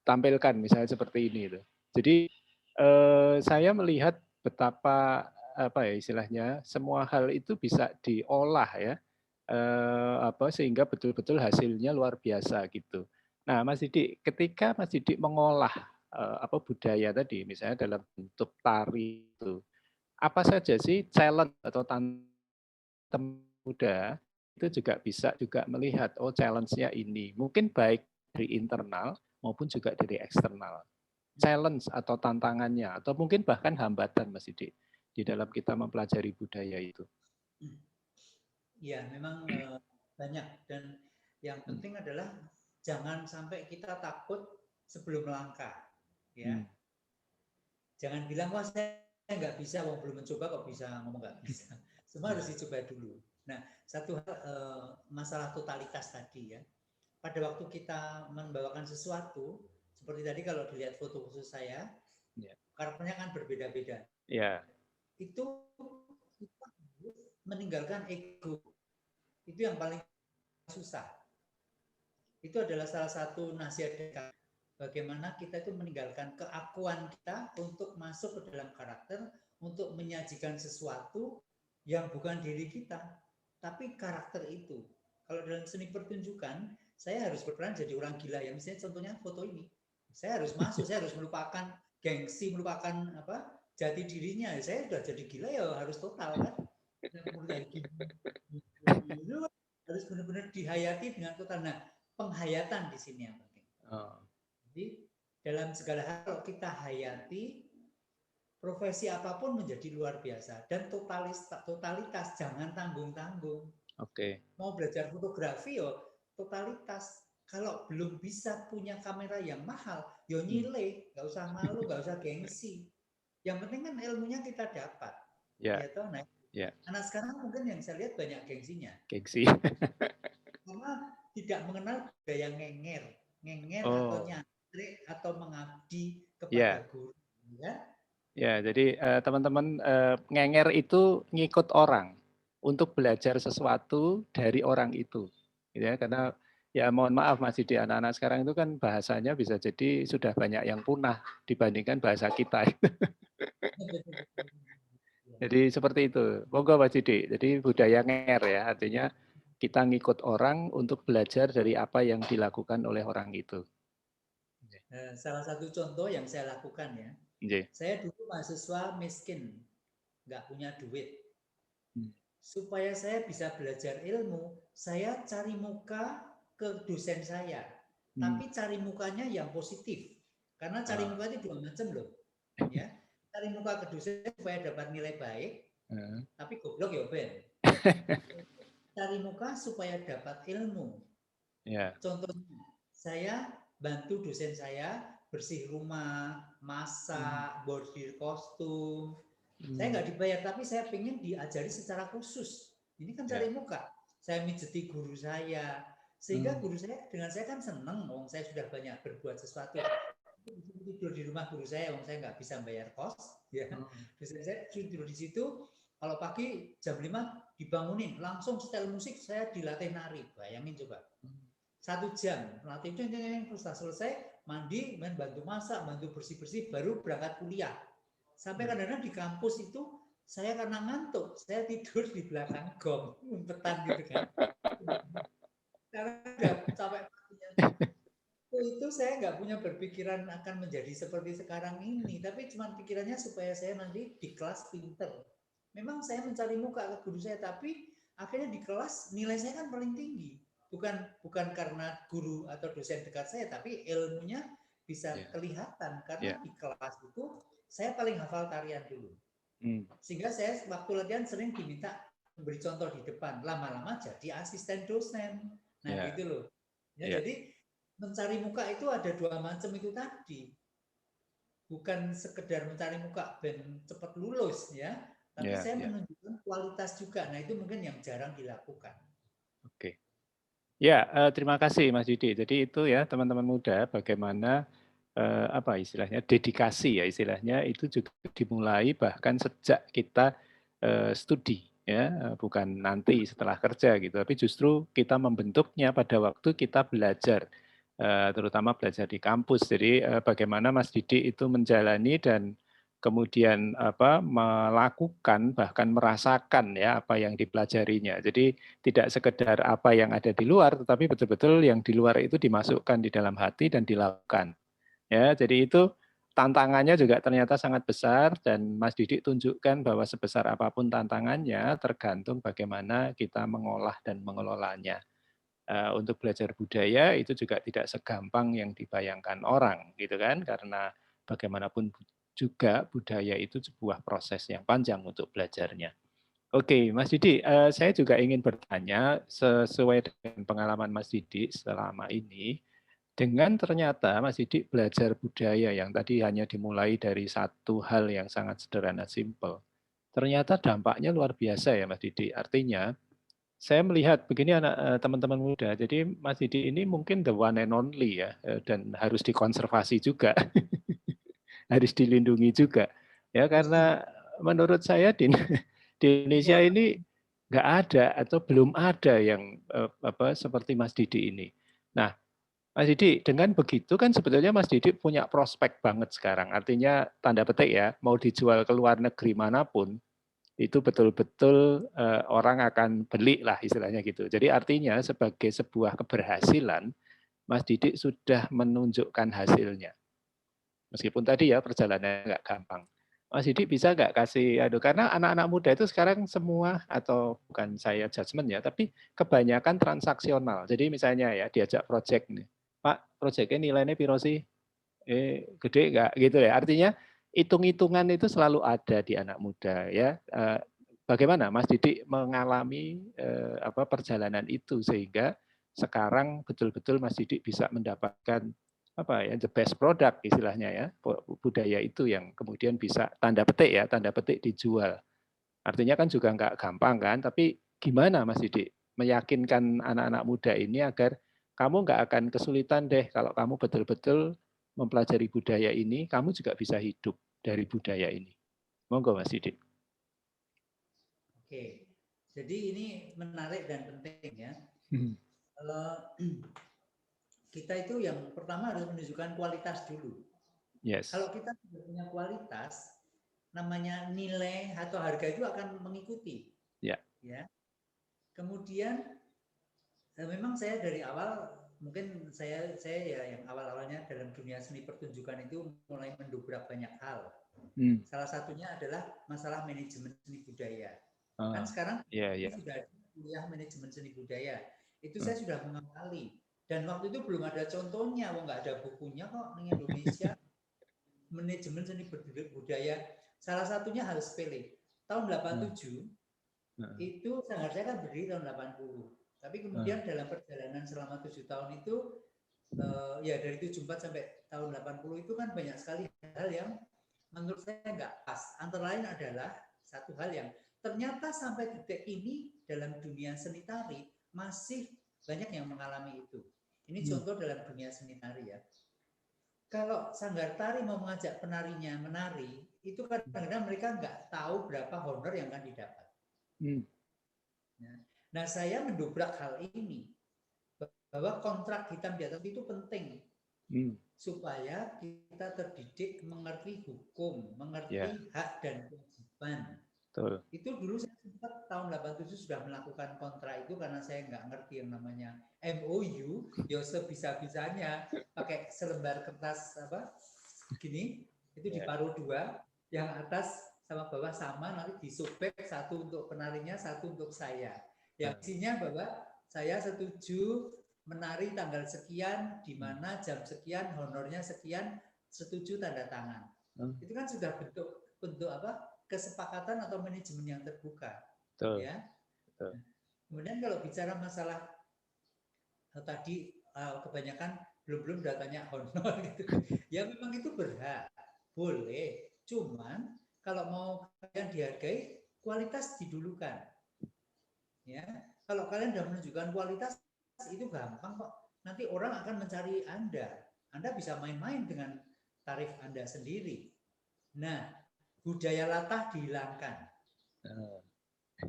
tampilkan misalnya seperti ini itu. Jadi saya melihat betapa istilahnya semua hal itu bisa diolah ya sehingga betul-betul hasilnya luar biasa gitu. Nah, Mas Didik, ketika Mas Didik mengolah budaya tadi, misalnya dalam bentuk tari itu, apa saja sih challenge atau tantangan muda itu juga bisa juga melihat challenge-nya ini, mungkin baik dari internal maupun juga dari eksternal. Challenge atau tantangannya atau mungkin bahkan hambatan Mas Didik di dalam kita mempelajari budaya itu. Ya, memang banyak dan yang penting adalah jangan sampai kita takut sebelum melangkah, ya. Jangan bilang wah saya nggak bisa, belum mencoba kok bisa ngomong nggak bisa. Semua harus dicoba dulu. Nah, satu hal masalah totalitas tadi ya. Pada waktu kita membawakan sesuatu, seperti tadi kalau dilihat foto khusus saya, karakternya kan berbeda-beda. Itu kita meninggalkan ego. Itu yang paling susah. Itu adalah salah satu nasihat dari bagaimana kita itu meninggalkan keakuan kita untuk masuk ke dalam karakter, untuk menyajikan sesuatu yang bukan diri kita, tapi karakter itu. Kalau dalam seni pertunjukan, saya harus berperan jadi orang gila ya. Misalnya contohnya foto ini. Saya harus masuk, saya harus melupakan gengsi, melupakan jati dirinya. Saya sudah jadi gila ya harus total kan. Harus benar-benar dihayati dengan total. Nah, penghayatan di sini yang penting. Jadi dalam segala hal kalau kita hayati, profesi apapun menjadi luar biasa dan totalitas jangan tanggung-tanggung. Mau belajar fotografi totalitas. Kalau belum bisa punya kamera yang mahal, nyile, nggak usah malu, nggak usah gengsi. Yang penting kan ilmunya kita dapat. Ya toh, nah. Anak sekarang mungkin yang saya lihat banyak gengsinya. Gengsi. Karena tidak mengenal budaya ngenger atau nyantrik atau mengabdi kepada guru. Ya, jadi teman-teman ngenger itu ngikut orang untuk belajar sesuatu dari orang itu, gitu ya. Karena Ya mohon maaf Mas Didi, anak-anak sekarang itu kan bahasanya bisa jadi sudah banyak yang punah dibandingkan bahasa kita. Ya. Jadi seperti itu. Monggo Mas Didi. Jadi budaya nger ya, artinya kita ngikut orang untuk belajar dari apa yang dilakukan oleh orang itu. Salah satu contoh yang saya lakukan ya, Nggih. saya dulu mahasiswa miskin, nggak punya duit. Supaya saya bisa belajar ilmu, saya cari muka ke dosen saya. Tapi cari mukanya yang positif. Karena cari muka itu dua macam loh. Ya, cari muka ke dosen supaya dapat nilai baik, tapi goblok ya Ben. Cari muka supaya dapat ilmu. Ya. Contohnya, saya bantu dosen saya bersih rumah, masak, bordir kostum. Saya nggak dibayar, tapi saya pengen diajari secara khusus. Ini kan cari muka. Saya mijeti guru saya, sehingga guru saya dengan saya kan seneng, saya sudah banyak berbuat sesuatu. Tidur di rumah guru saya, saya nggak bisa bayar kos, ya. Saya tidur di situ. Kalau pagi jam 5 dibangunin, langsung setel musik, saya dilatih nari. Bayangin coba. 1 jam latih itu, setelah selesai mandi, main bantu masak, bantu bersih-bersih, baru berangkat kuliah. Sampai kadang-kadang di kampus itu saya karena ngantuk, saya tidur di belakang gong, umpetan gitu kan. Karena udah capek paginya. Itu saya nggak punya berpikiran akan menjadi seperti sekarang ini, tapi cuma pikirannya supaya saya nanti di kelas pinter. Memang saya mencari muka ke guru saya, tapi akhirnya di kelas nilai saya kan paling tinggi. Bukan karena guru atau dosen dekat saya, tapi ilmunya bisa kelihatan karena di kelas itu saya paling hafal tarian dulu. Sehingga saya waktu latihan sering diminta memberi contoh di depan. Lama-lama jadi asisten dosen. Nah gitu loh. Ya, jadi mencari muka itu ada dua macam itu tadi. Bukan sekedar mencari muka ben cepat lulus ya, tapi saya menunjukkan kualitas juga. Nah itu mungkin yang jarang dilakukan. Oke. Ya, terima kasih Mas Didi. Jadi itu ya teman-teman muda bagaimana apa istilahnya dedikasi ya istilahnya itu juga dimulai bahkan sejak kita studi ya, bukan nanti setelah kerja gitu, tapi justru kita membentuknya pada waktu kita belajar, terutama belajar di kampus. Jadi bagaimana Mas Didi itu menjalani dan kemudian apa melakukan bahkan merasakan ya apa yang dipelajarinya. Jadi tidak sekedar apa yang ada di luar, tetapi betul-betul yang di luar itu dimasukkan di dalam hati dan dilakukan. Ya, jadi itu tantangannya juga ternyata sangat besar dan Mas Didik tunjukkan bahwa sebesar apapun tantangannya tergantung bagaimana kita mengolah dan mengelolanya. Untuk belajar budaya itu juga tidak segampang yang dibayangkan orang, gitu kan? Karena bagaimanapun juga budaya itu sebuah proses yang panjang untuk belajarnya. Oke, Mas Didi, saya juga ingin bertanya sesuai dengan pengalaman Mas Didi selama ini, dengan ternyata Mas Didi belajar budaya yang tadi hanya dimulai dari satu hal yang sangat sederhana, simple. Ternyata dampaknya luar biasa ya Mas Didi. Artinya, saya melihat begini teman-teman muda, jadi Mas Didi ini mungkin the one and only ya, dan harus dikonservasi juga, harus dilindungi juga. Ya karena menurut saya di Indonesia ini nggak ada atau belum ada yang apa seperti Mas Didi ini. Nah, Mas Didi, dengan begitu kan sebetulnya Mas Didi punya prospek banget sekarang. Artinya tanda petik ya, mau dijual ke luar negeri manapun, itu betul-betul orang akan beli lah istilahnya gitu. Jadi artinya sebagai sebuah keberhasilan, Mas Didi sudah menunjukkan hasilnya. Meskipun tadi ya perjalanannya nggak gampang. Mas Didi bisa nggak kasih, aduh karena anak-anak muda itu sekarang semua atau bukan saya judgement ya, tapi kebanyakan transaksional. Jadi misalnya ya diajak project nih, Pak, proyeknya nilainya piro sih? Gede nggak? Gitu ya. Artinya hitung-hitungan itu selalu ada di anak muda ya. Bagaimana Mas Didi mengalami apa perjalanan itu sehingga sekarang betul-betul Mas Didi bisa mendapatkan apa ya the best product istilahnya ya budaya itu yang kemudian bisa tanda petik ya tanda petik dijual. Artinya kan juga nggak gampang kan, tapi gimana Mas Didi meyakinkan anak-anak muda ini agar kamu nggak akan kesulitan deh kalau kamu betul-betul mempelajari budaya ini, kamu juga bisa hidup dari budaya ini. Monggo Mas Didi. Oke, jadi ini menarik dan penting ya. kita itu yang pertama harus menunjukkan kualitas dulu. Yes. Kalau kita tidak punya kualitas, namanya nilai atau harga itu akan mengikuti. Ya. Ya. Kemudian memang saya dari awal, mungkin saya ya yang awal-awalnya dalam dunia seni pertunjukan itu mulai mendobrak banyak hal. Salah satunya adalah masalah manajemen seni budaya. Kan sekarang sudah ada kuliah manajemen seni budaya. Itu saya sudah mengawali. Dan waktu itu belum ada contohnya, nggak ada bukunya kok di Indonesia. Manajemen seni budaya. Salah satunya harus sepele. Tahun 87 itu Sanggar saya kan berdiri tahun 80. Tapi kemudian dalam perjalanan selama 7 tahun itu ya dari 74 sampai tahun 80 itu kan banyak sekali hal yang menurut saya nggak pas. Antara lain adalah satu hal yang ternyata sampai detik ini dalam dunia seni tari masih banyak yang mengalami itu. Ini contoh dalam dunia seni tari ya. Kalau sanggar tari mau mengajak penarinya menari, itu kadang-kadang mereka nggak tahu berapa honor yang akan didapat. Nah, saya mendobrak hal ini bahwa kontrak hitam di atas itu penting supaya kita terdidik mengerti hukum, mengerti hak dan kewajiban. Betul. Itu dulu saya sempat tahun 87 sudah melakukan kontrak itu karena saya nggak ngerti yang namanya MOU, ya sebisa-bisanya pakai selembar kertas begini, itu diparuh dua, yang atas sama bawah sama, nanti disobek, satu untuk penarinya, satu untuk saya. Yang isinya bahwa saya setuju menari tanggal sekian, di mana jam sekian, honornya sekian, setuju tanda tangan. Itu kan sudah bentuk kesepakatan atau manajemen yang terbuka. Betul. Ya. Betul. Kemudian kalau bicara masalah tadi kebanyakan belum tanya honor gitu. Ya memang itu berhak, boleh. Cuman kalau mau kalian dihargai, kualitas didulukan. Ya, kalau kalian sudah menunjukkan kualitas itu gampang kok. Nanti orang akan mencari Anda. Anda bisa main-main dengan tarif Anda sendiri. Nah, budaya latah dihilangkan.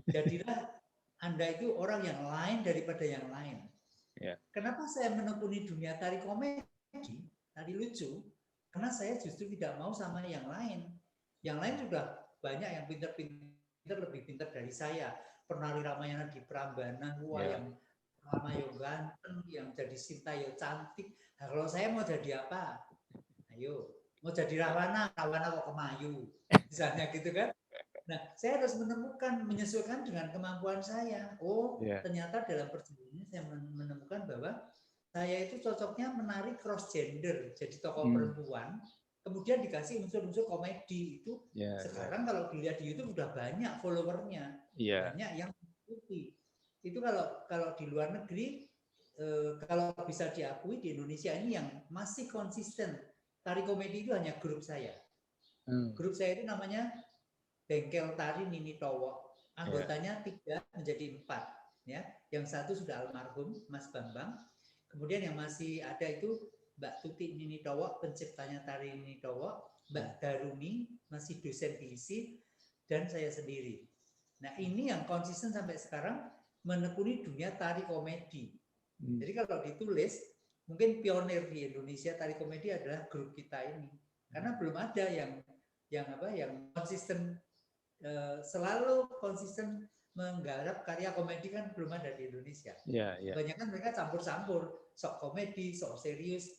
Jadilah Anda itu orang yang lain daripada yang lain. Kenapa saya menekuni dunia tari komedi, tari lucu? Karena saya justru tidak mau sama yang lain. Yang lain sudah banyak yang pintar-pintar, lebih pintar dari saya. Penari Ramayana di Prambanan, yang Ramayo ganteng, yang jadi Sintayo cantik. Nah, kalau saya mau jadi apa? Ayo, mau jadi Rawana kok kemayu. Misalnya gitu kan. Nah, saya harus menyesuaikan dengan kemampuan saya. Ternyata dalam perjalanan saya menemukan bahwa saya itu cocoknya menari cross gender, jadi tokoh perempuan, kemudian dikasih unsur-unsur komedi itu. Sekarang kalau dilihat di YouTube udah banyak followernya, banyak yang mengikuti. Itu kalau di luar negeri, kalau bisa diakui di Indonesia ini yang masih konsisten tari komedi itu hanya grup saya. Grup saya itu namanya Bengkel Tari Nini Towo. Anggotanya 3 menjadi 4. Ya, yang satu sudah almarhum Mas Bambang. Kemudian yang masih ada itu Mbak Tuti Nini Towo, penciptanya Tari Nini Towo, Mbak Daruni masih dosen ISI, dan saya sendiri. Nah, ini yang konsisten sampai sekarang menekuni dunia tari komedi. Jadi kalau ditulis, mungkin pionir di Indonesia tari komedi adalah grup kita ini. Karena belum ada yang konsisten, selalu konsisten menggarap karya komedi kan belum ada di Indonesia. Kebanyakan mereka campur-campur, sok komedi, sok serius.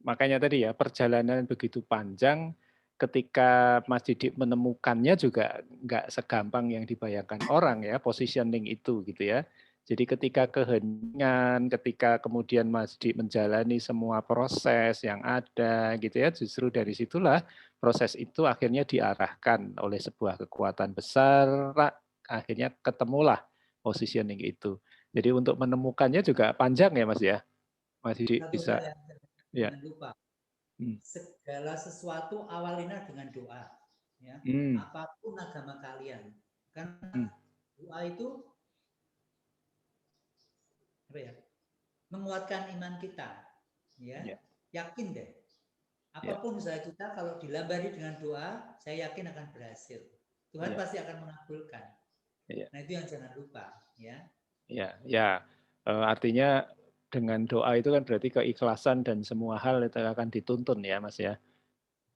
Makanya tadi ya perjalanan begitu panjang. Ketika Mas Didik menemukannya juga nggak segampang yang dibayangkan orang ya, positioning itu gitu ya. Jadi ketika keheningan, ketika kemudian Mas Didik menjalani semua proses yang ada gitu ya, justru dari situlah proses itu akhirnya diarahkan oleh sebuah kekuatan besar, akhirnya ketemulah positioning itu. Jadi untuk menemukannya juga panjang ya Mas ya. Mas Didik bisa. Jangan lupa. Segala sesuatu awalnya dengan doa, ya. Apapun agama kalian, karena doa itu menguatkan iman kita, ya. Yakin deh, apapun usaha kita kalau dilambari dengan doa, saya yakin akan berhasil. Tuhan pasti akan mengabulkan. Iya. Nah, itu yang jangan lupa, ya. Ya, ya. Artinya dengan doa itu kan berarti keikhlasan dan semua hal itu akan dituntun ya, Mas ya.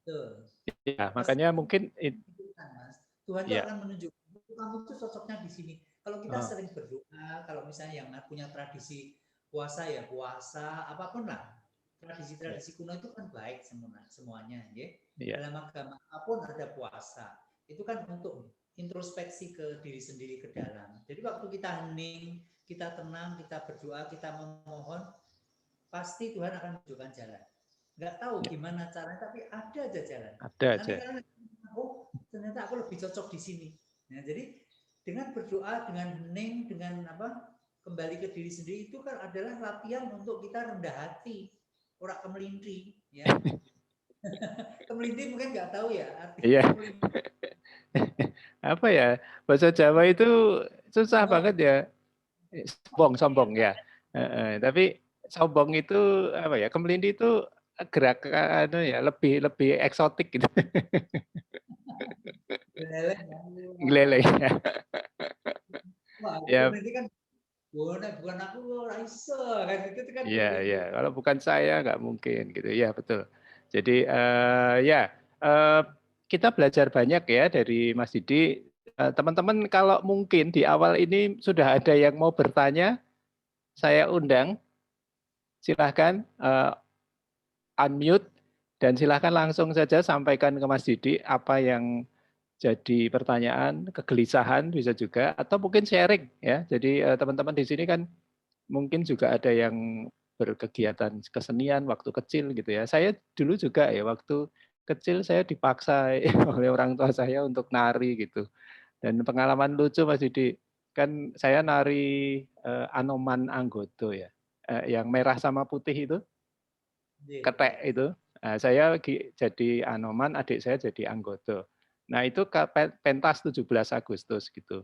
Betul. Ya, Pasti makanya mungkin Mas. Tuhan itu ya. akan menunjukkan kamu tuh cocoknya di sini. Kalau kita Oh, sering berdoa, kalau misalnya yang punya tradisi puasa ya puasa, apapun lah. ya, Tradisi-tradisi kuno itu kan baik semuanya, ya. ya. Dalam agama apapun ada puasa. Itu kan untuk introspeksi ke diri sendiri ke dalam. Jadi waktu kita hening, kita tenang, kita berdoa, kita memohon, pasti Tuhan akan menunjukkan jalan. Nggak tahu Ya, gimana caranya, tapi ada aja jalan. ada Nanti aja. kalian, oh ternyata aku lebih cocok di sini. Nah, jadi dengan berdoa, dengan hening, dengan kembali ke diri sendiri itu kan adalah latihan untuk kita rendah hati, orang kemelinti, ya. Kemelinti mungkin nggak tahu ya artinya Iya. kemelinti. Apa ya? Bahasa Jawa itu susah banget Sombong, ya. Sombong, ya. sombong ya. Tapi sombong itu apa ya? Kemelindi itu gerak anu ya, lebih lebih eksotik gitu. Leleh, Glele ya. wah itu Ya, kemelinti kan bukan aku Raisa kan itu kan iya, kemelinti. iya. Kalau bukan saya nggak mungkin gitu. Ya, betul. Jadi ya eh, kita belajar banyak ya dari Mas Didi. Teman-teman kalau mungkin di awal ini sudah ada yang mau bertanya, saya undang. Silahkan unmute dan silahkan langsung saja sampaikan ke Mas Didi apa yang jadi pertanyaan, kegelisahan bisa juga, atau mungkin sharing ya. Jadi teman-teman di sini kan mungkin juga ada yang berkegiatan kesenian waktu kecil gitu ya. Saya dulu juga ya waktu kecil saya dipaksa oleh orang tua saya untuk nari gitu. Dan pengalaman lucu Mas Didi, kan saya nari Anoman Anggodo ya. Yang merah sama putih itu, Iya, ketek iya. itu. Nah, saya jadi Anoman, adik saya jadi Anggodo. Nah, itu pentas 17 Agustus gitu.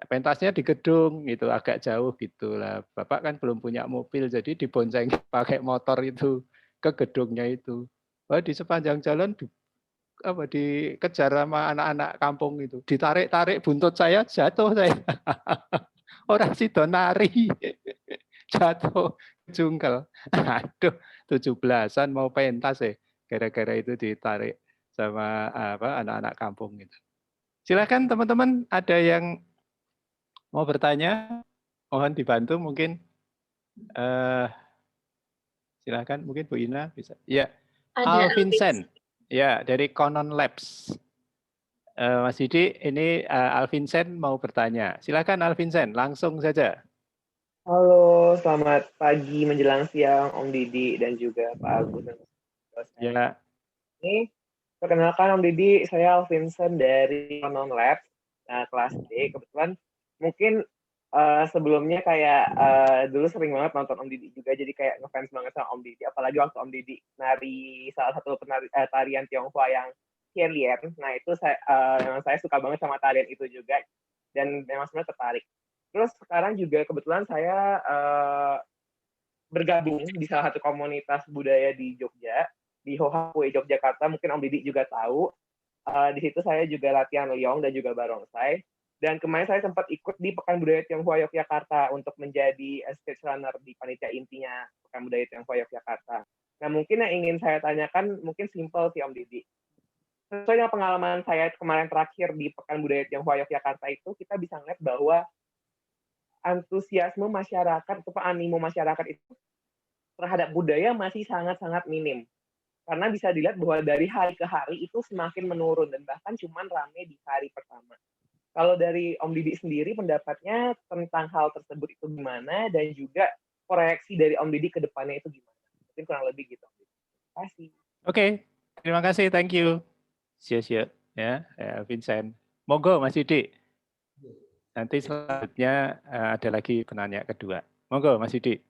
Pentasnya di gedung gitu, agak jauh gitu lah. Bapak kan belum punya mobil, jadi dibonceng pakai motor itu ke gedungnya itu. Wah, di sepanjang jalan dikejar sama anak-anak kampung itu. Ditarik-tarik buntut saya, jatuh saya. Orang sido nari. Jatuh jungkel. Aduh, 17-an mau pentas ya. Gara-gara itu ditarik sama anak-anak kampung itu. Silakan teman-teman, ada yang mau bertanya? Mohon dibantu mungkin. Eh, silakan mungkin Bu Ina bisa. Ya, Ada Al Alvin. Vincent. Ya, dari Conon Labs. Mas Didi, ini Al Vincent mau bertanya. Silakan Al Vincent, langsung saja. Halo, selamat pagi menjelang siang Om Didi dan juga Pak Agus dan dosen. Ya, Ini perkenalkan Om Didi, saya Alvinson dari Non Lab kelas D. Kebetulan mungkin sebelumnya kayak dulu sering banget nonton Om Didi juga, jadi kayak ngefans banget sama Om Didi. Apalagi waktu Om Didi nari salah satu tarian Tionghoa yang Hien Lien. Nah itu memang saya suka banget sama tarian itu juga dan memang sebenarnya tertarik. Terus sekarang juga kebetulan saya bergabung di salah satu komunitas budaya di Jogja, di Hohakwe Yogyakarta. Mungkin Om Didi juga tahu. Di situ saya juga latihan Leong dan juga Barongsai. Dan kemarin saya sempat ikut di Pekan Budaya Tionghoa Yogyakarta untuk menjadi stage runner di panitia intinya Pekan Budaya Tionghoa Yogyakarta. Nah mungkin yang ingin saya tanyakan mungkin simpel sih Om Didi. Sesuai dengan pengalaman saya kemarin terakhir di Pekan Budaya Tionghoa Yogyakarta itu, kita bisa melihat bahwa antusiasme masyarakat atau animo masyarakat itu terhadap budaya masih sangat-sangat minim. Karena bisa dilihat bahwa dari hari ke hari itu semakin menurun dan bahkan cuma rame di hari pertama. Kalau dari Om Didi sendiri pendapatnya tentang hal tersebut itu gimana dan juga proyeksi dari Om Didi ke depannya itu gimana? Mungkin kurang lebih gitu. Terima kasih. oke. Terima kasih, thank you. Siap-siap ya, Vincent. Monggo Mas Didi. Nanti selanjutnya ada lagi penanya kedua. Monggo Mas Didi.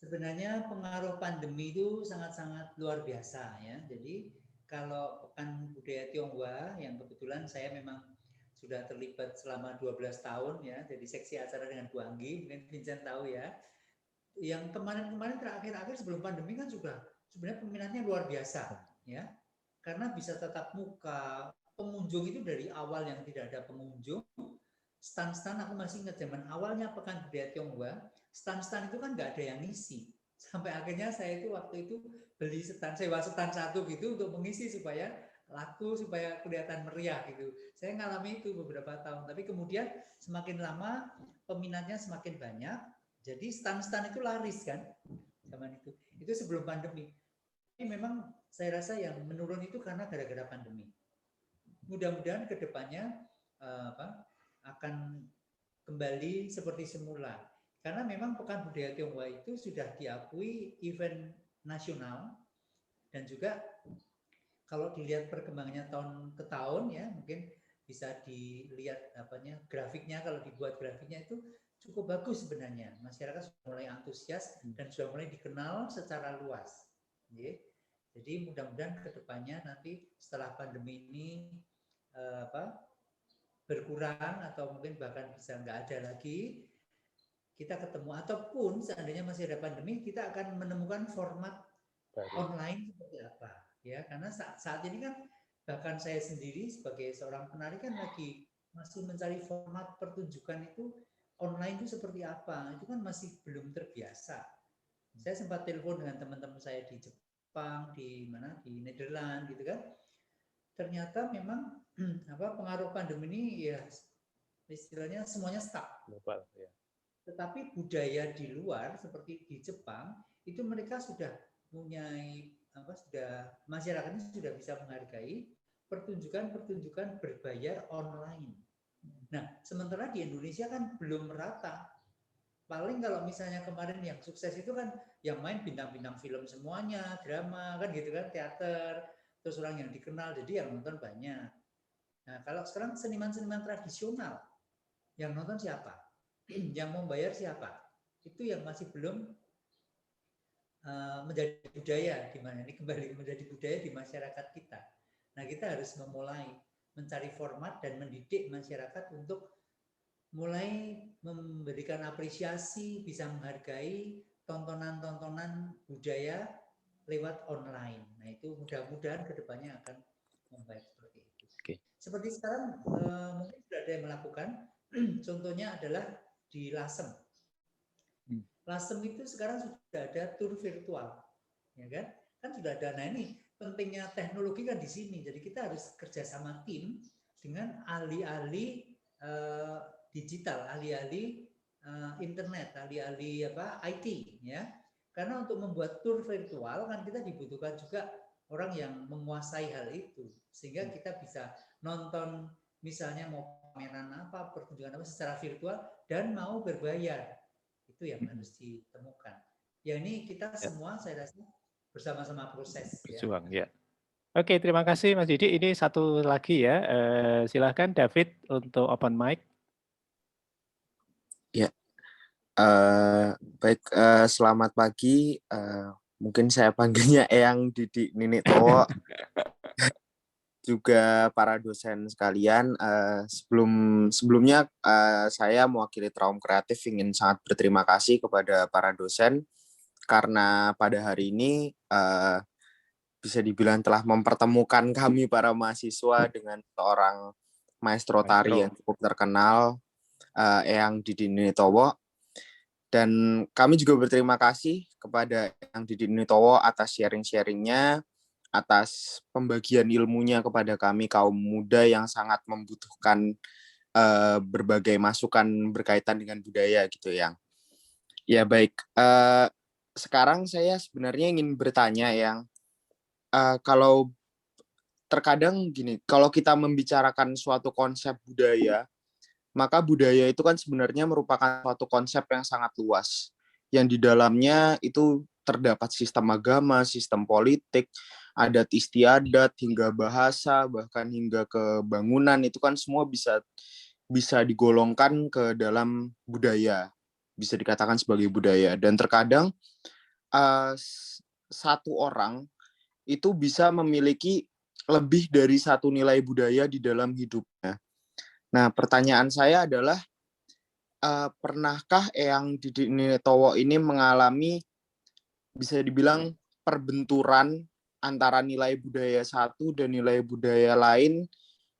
Sebenarnya pengaruh pandemi itu sangat-sangat luar biasa ya. Jadi kalau Pekan Budaya Tionghoa yang kebetulan saya memang sudah terlibat selama 12 tahun ya, jadi seksi acara dengan Bu Anggi, mungkin Vincent tahu ya. Yang kemarin-kemarin terakhir-akhir sebelum pandemi kan juga sebenarnya peminatnya luar biasa ya. Karena bisa tatap muka, pengunjung itu dari awal yang tidak ada pengunjung Stan-stan aku masih ingat zaman awalnya Pekan Budaya Tionghoa, stan-stan itu kan nggak ada yang ngisi. Sampai akhirnya saya itu waktu itu beli stan, sewa stan satu gitu untuk mengisi supaya laku, supaya kelihatan meriah gitu. Saya ngalami itu beberapa tahun, tapi kemudian semakin lama peminatnya semakin banyak, jadi stan-stan itu laris kan zaman itu. Itu sebelum pandemi. Tapi memang saya rasa yang menurun itu karena gara-gara pandemi. Mudah-mudahan ke depannya akan kembali seperti semula. Karena memang Pekan Budaya Tionghoa itu sudah diakui event nasional, dan juga kalau dilihat perkembangannya tahun ke tahun ya, mungkin bisa dilihat grafiknya, kalau dibuat grafiknya itu cukup bagus sebenarnya. Masyarakat sudah mulai antusias dan sudah mulai dikenal secara luas. Jadi mudah-mudahan ke depannya nanti setelah pandemi ini berkurang atau mungkin bahkan bisa nggak ada lagi, kita ketemu, ataupun seandainya masih ada pandemi, kita akan menemukan format online seperti apa ya, karena saat ini kan bahkan saya sendiri sebagai seorang penari kan lagi masih mencari format pertunjukan itu online itu seperti apa, itu kan masih belum terbiasa. Saya sempat telepon dengan teman-teman saya di Jepang, di Nederland gitu kan, ternyata memang pengaruh pandemi ini ya istilahnya semuanya stuck. Tetapi budaya di luar seperti di Jepang itu mereka sudah masyarakatnya sudah bisa menghargai pertunjukan berbayar online. Nah, sementara di Indonesia kan belum merata. Paling kalau misalnya kemarin yang sukses itu kan yang main bintang-bintang film semuanya, drama kan gitu kan, teater, terus orang yang dikenal, jadi yang nonton banyak. Nah, kalau sekarang seniman-seniman tradisional yang nonton siapa? Yang membayar siapa? Itu yang masih belum menjadi budaya, di mana ini kembali menjadi budaya di masyarakat kita. Nah, kita harus memulai mencari format dan mendidik masyarakat untuk mulai memberikan apresiasi, bisa menghargai tontonan-tontonan budaya lewat online. Nah, itu mudah-mudahan kedepannya akan membaik seperti itu. Seperti sekarang mungkin sudah ada yang melakukan. Contohnya adalah di Lasem. Lasem itu sekarang sudah ada tur virtual, ya kan? Kan sudah ada. Nah, ini pentingnya teknologi kan di sini. Jadi kita harus kerjasama tim dengan ahli-ahli digital, ahli-ahli internet, ahli-ahli IT, ya. Karena untuk membuat tur virtual kan kita dibutuhkan juga orang yang menguasai hal itu, sehingga kita bisa nonton misalnya mau pameran apa, pertunjukan apa secara virtual dan mau berbayar. Itu yang harus ditemukan. Ya, ini kita semua saya rasa bersama-sama proses. Berjuang ya. Oke, terima kasih Mas Didi. Ini satu lagi ya. Silahkan David untuk open mic. Ya, baik. Selamat pagi. Mungkin saya panggilnya Eyang Didi Nini Towo. Juga para dosen sekalian, sebelumnya saya mewakili Traum Kreatif ingin sangat berterima kasih kepada para dosen karena pada hari ini bisa dibilang telah mempertemukan kami para mahasiswa dengan seorang maestro tari yang cukup terkenal, Eyang Didi Nini Towo. Dan kami juga berterima kasih kepada Eyang Didi Nini Towo atas sharing-sharingnya, atas pembagian ilmunya kepada kami kaum muda yang sangat membutuhkan berbagai masukan berkaitan dengan budaya gitu ya. Ya baik, sekarang saya sebenarnya ingin bertanya yang kalau terkadang gini, kalau kita membicarakan suatu konsep budaya, maka budaya itu kan sebenarnya merupakan suatu konsep yang sangat luas, yang di dalamnya itu terdapat sistem agama, sistem politik, adat istiadat, hingga bahasa, bahkan hingga ke bangunan, itu kan semua bisa digolongkan ke dalam budaya, bisa dikatakan sebagai budaya. Dan terkadang satu orang itu bisa memiliki lebih dari satu nilai budaya di dalam hidupnya. Nah, pertanyaan saya adalah, pernahkah Eyang Didi Nini Towo ini mengalami bisa dibilang perbenturan antara nilai budaya satu dan nilai budaya lain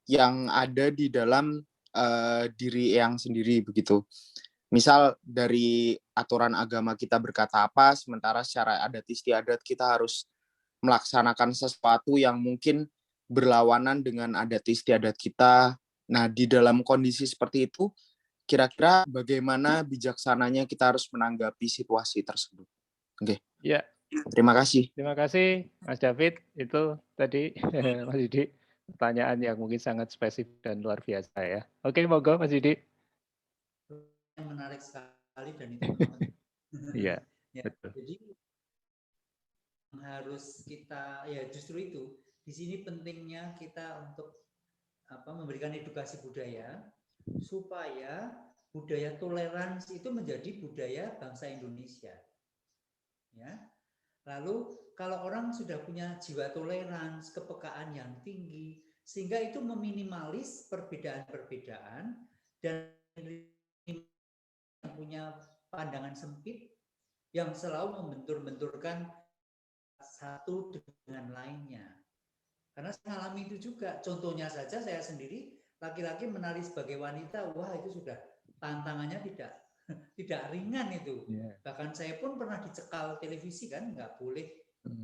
yang ada di dalam diri Eyang sendiri begitu. Misal dari aturan agama kita berkata apa, sementara secara adat istiadat kita harus melaksanakan sesuatu yang mungkin berlawanan dengan adat istiadat kita. Nah, di dalam kondisi seperti itu, kira-kira bagaimana bijaksananya kita harus menanggapi situasi tersebut? Oke, Ya, terima kasih. terima kasih Mas David. Itu tadi Mas Yudi pertanyaan yang mungkin sangat spesifik dan luar biasa ya. Oke, monggo Mas Yudi. Yang menarik sekali dan itu memang penting. Iya, Ya, betul. jadi harus kita, ya justru itu di sini pentingnya kita untuk memberikan edukasi budaya supaya budaya toleransi itu menjadi budaya bangsa Indonesia. Ya. Lalu kalau orang sudah punya jiwa toleransi, kepekaan yang tinggi, sehingga itu meminimalis perbedaan-perbedaan dan yang punya pandangan sempit yang selalu membentur-benturkan satu dengan lainnya. Karena saya alami itu juga. Contohnya saja saya sendiri, laki-laki menari sebagai wanita, wah itu sudah tantangannya tidak ringan itu. Yeah. Bahkan saya pun pernah dicekal televisi kan, nggak boleh.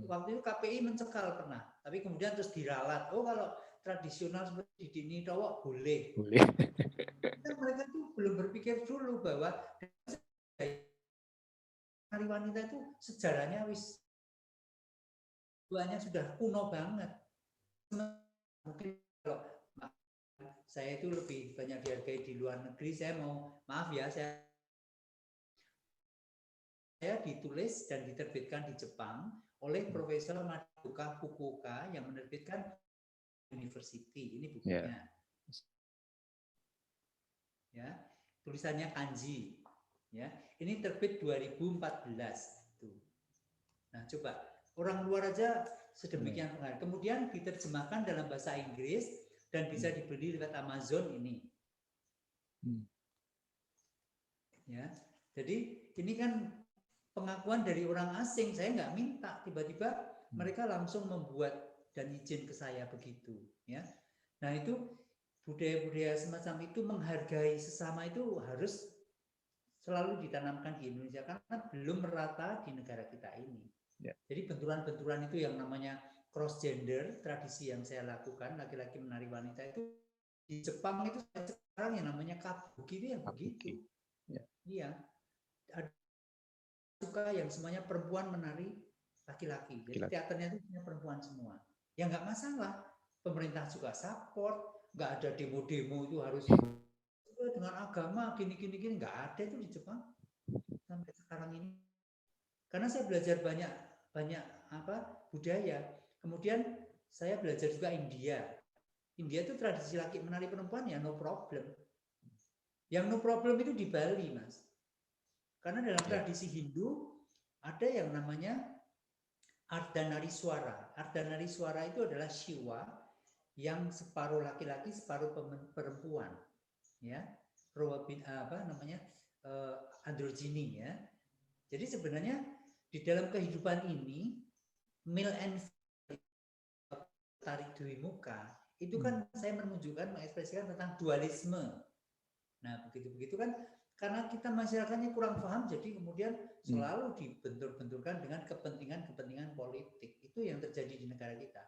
Waktu itu KPI mencekal pernah, tapi kemudian terus diralat. Oh kalau tradisional seperti di Nini Towok boleh. Boleh. Kan mereka tuh belum berpikir dulu bahwa hari wanita itu sejarahnya sudah kuno banget. Mungkin kalau saya itu lebih banyak dihargai di luar negeri, saya mau maaf ya, saya ditulis dan diterbitkan di Jepang oleh Profesor Madoka Fukuoka yang menerbitkan University. Ini bukunya. Ya, tulisannya kanji. Ya, ini terbit 2014 itu. Nah, coba orang luar aja sedemikian pengaruh. Kemudian diterjemahkan dalam bahasa Inggris dan bisa dibeli lewat Amazon ini. Ya, jadi ini kan pengakuan dari orang asing. Saya nggak minta, tiba-tiba mereka langsung membuat dan izin ke saya begitu. Ya, nah itu budaya-budaya semacam itu, menghargai sesama itu harus selalu ditanamkan di Indonesia karena belum merata di negara kita ini. Ya. Jadi benturan-benturan itu yang namanya cross gender, tradisi yang saya lakukan, laki-laki menari wanita itu di Jepang itu sekarang yang namanya kabuki itu yang begitu. Ya. Iya. Ada suka yang semuanya perempuan menari laki-laki. Jadi teaternya itu punya perempuan semua. Ya nggak masalah. Pemerintah juga support, nggak ada demo-demo itu harus dengan agama gini nggak ada itu di Jepang sampai sekarang ini. Karena saya belajar banyak budaya. Kemudian saya belajar juga India. India itu tradisi laki menari perempuan ya no problem. Yang no problem itu di Bali, Mas. Karena dalam tradisi Hindu ada yang namanya Ardhanarishwara. Ardhanarishwara itu adalah Shiva yang separuh laki-laki, separuh perempuan. Ya, androgyny ya. Jadi sebenarnya di dalam kehidupan ini male and tarik dui muka itu kan saya mengekspresikan tentang dualisme. Nah begitu kan karena kita masyarakatnya kurang paham, jadi kemudian selalu dibentur-benturkan dengan kepentingan politik. Itu yang terjadi di negara kita.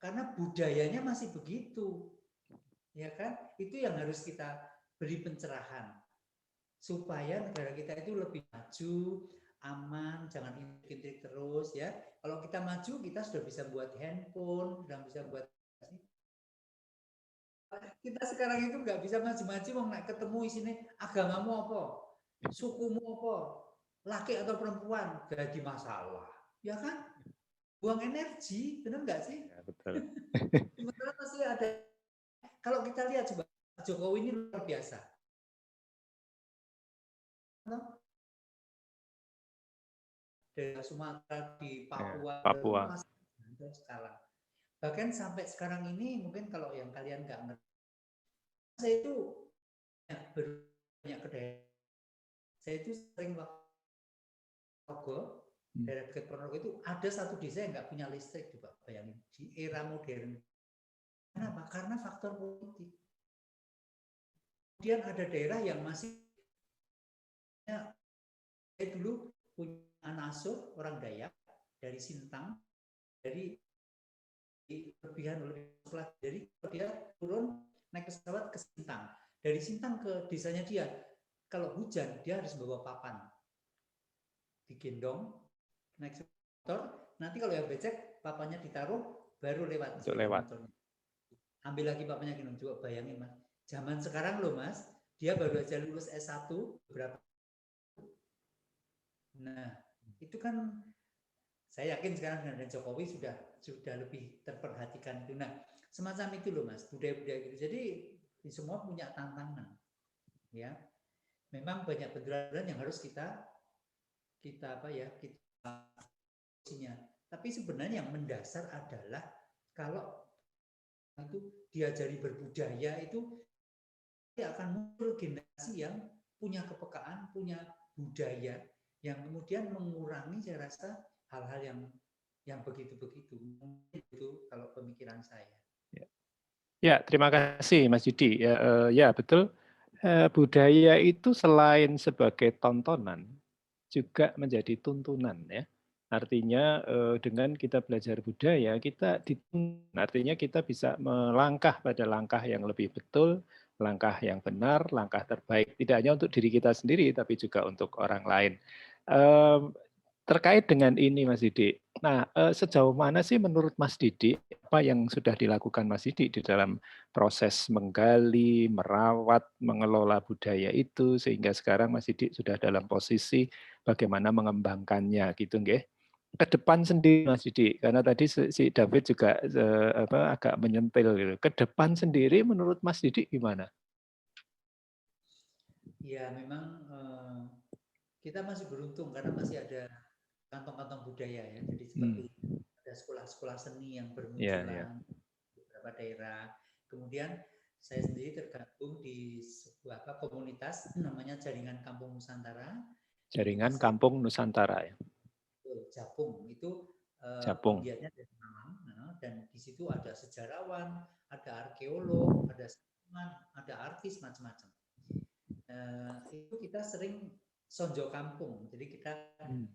Karena budayanya masih begitu, ya kan? Itu yang harus kita beri pencerahan supaya negara kita itu lebih maju, aman, jangan intrik-intrik terus ya. Kalau kita maju, kita sudah bisa buat handphone, sudah bisa buat. Kita sekarang itu nggak bisa maju-maju, mau nggak ketemu isinya agamamu apa, sukumu apa, laki atau perempuan, jadi masalah, ya kan? Buang energi, benar nggak sih? Ya, betul. Sementara masih ada. Kalau kita lihat coba Jokowi ini luar biasa. Dari Sumatera, di Papua. Sekarang. Bahkan sampai sekarang ini mungkin kalau yang kalian nggak ngerti, saya itu banyak ke daerah. Saya itu sering Ponorogo, daerah dekat Ponorogo itu ada satu desa yang nggak punya listrik, coba bayangin di era modern. Kenapa? Karena faktor politik. Kemudian ada daerah yang masih, saya dulu punya anak asuh orang Dayak dari Sintang, dari kelebihan oleh sekolah, jadi dia turun naik pesawat ke Sintang, dari Sintang ke desanya dia, kalau hujan dia harus bawa papan, digendong naik motor, nanti kalau yang becek papannya ditaruh baru lewat Untuk lewat. motornya. Ambil lagi papannya gendong, coba bayangin Mas, zaman sekarang loh Mas, dia baru aja lulus S1 berapa. Nah itu kan saya yakin sekarang dengan Jokowi sudah lebih terperhatikan itu. Nah, semacam itu loh Mas, budaya-budaya gitu. Jadi semua punya tantangan. Ya. Memang banyak benturan yang harus kita punya. Tapi sebenarnya yang mendasar adalah kalau itu diajari berbudaya itu dia akan muncul generasi yang punya kepekaan, punya budaya yang kemudian mengurangi saya rasa hal-hal yang begitu-begitu. Itu kalau pemikiran saya. Ya, terima kasih Mas Yudi. Ya betul. Budaya itu selain sebagai tontonan, juga menjadi tuntunan ya. Artinya dengan kita belajar budaya, kita dituntun. Artinya kita bisa melangkah pada langkah yang lebih betul, langkah yang benar, langkah terbaik. Tidak hanya untuk diri kita sendiri, tapi juga untuk orang lain. Terkait dengan ini Mas Didi, nah sejauh mana sih menurut Mas Didi apa yang sudah dilakukan Mas Didi di dalam proses menggali, merawat, mengelola budaya itu sehingga sekarang Mas Didi sudah dalam posisi bagaimana mengembangkannya gitu nggih. Ke depan sendiri Mas Didi, karena tadi si David juga agak menyentil gitu. Ke depan sendiri menurut Mas Didi gimana? Ya memang kita masih beruntung karena masih ada kantong-kantong budaya ya. Jadi seperti ada sekolah-sekolah seni yang bermunculan di beberapa daerah. Kemudian saya sendiri tergabung di sebuah komunitas namanya Jaringan Kampung Nusantara. Jaringan Kampung Nusantara ya. Japung itu penggiatnya dari Malang, dan di situ ada sejarawan, ada arkeolog, ada seniman, ada artis macam-macam. Itu kita sering sonjo kampung, jadi kita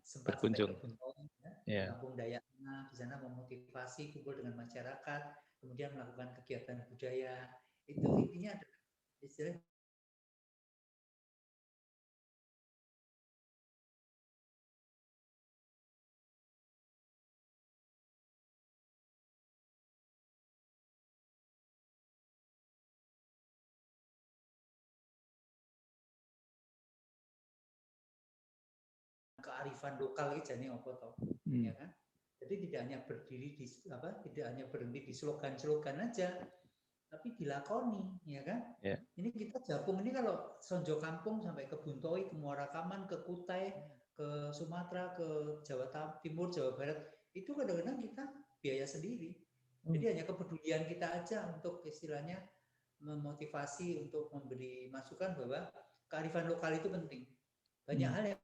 sempat berkunjung ke Buntung, Kampung Dayakna, di sana memotivasi, kumpul dengan masyarakat, kemudian melakukan kegiatan budaya. Itu intinya ada istilah kearifan lokal itu jadi apa toh, ya kan? Jadi tidak hanya tidak hanya berhenti di slogan-slogan aja, tapi dilakoni, ya kan? Yeah. Ini kita Japung ini kalau sonjo kampung sampai ke Buntoi, ke Muara Kaman, ke Kutai, ke Sumatera, ke Jawa Timur, Jawa Barat, itu kadang-kadang kita biaya sendiri. Jadi hanya kepedulian kita aja untuk istilahnya memotivasi untuk memberi masukan bahwa kearifan lokal itu penting. Banyak hal yang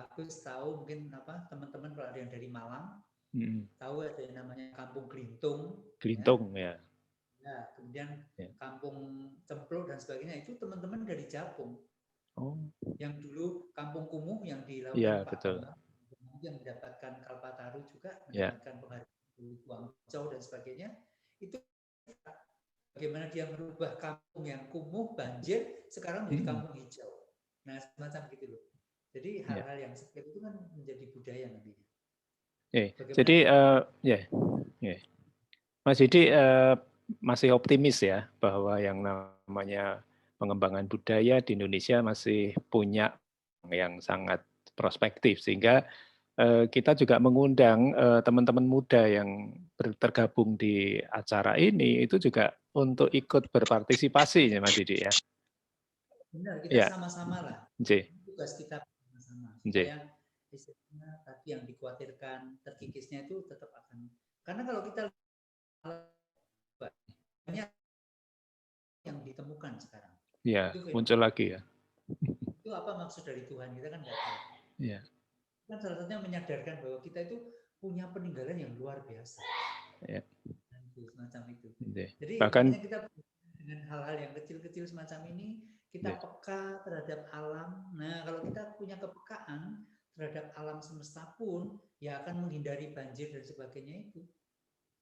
aku tahu mungkin teman-teman kalau ada yang dari Malang tahu ada yang namanya Kampung Glintung. Glintung ya. Nah, kemudian Kampung Cempluk dan sebagainya itu teman-teman dari Japung. Yang dulu Kampung Kumuh yang dilakukan Pak Bambang yang mendapatkan Kalpataru juga, mendapatkan penghargaan di Guangzhou dan sebagainya. Itu bagaimana dia merubah kampung yang kumuh, banjir, sekarang menjadi kampung hijau. Nah, semacam gitu loh. Jadi hal-hal yang seperti itu kan menjadi budaya nantinya. Jadi Mas Didi masih optimis ya bahwa yang namanya pengembangan budaya di Indonesia masih punya yang sangat prospektif sehingga kita juga mengundang teman-teman muda yang tergabung di acara ini itu juga untuk ikut berpartisipasi ya Mas Didi ya. Benar, kita sama-sama lah. Tugas kita sama-sama supaya istilahnya tadi yang dikhawatirkan terkikisnya itu tetap akan, karena kalau kita banyak yang ditemukan sekarang. Ya, muncul lagi ya. Itu apa maksud dari Tuhan, kita kan nggak tahu. Ya. Kan salah satunya menyadarkan bahwa kita itu punya peninggalan yang luar biasa. Ya. Semacam itu. Ya. Jadi bahkan kita dengan hal-hal yang kecil-kecil semacam ini, kita peka terhadap alam. Nah, kalau kita punya kepekaan terhadap alam semesta pun, ya akan menghindari banjir dan sebagainya itu.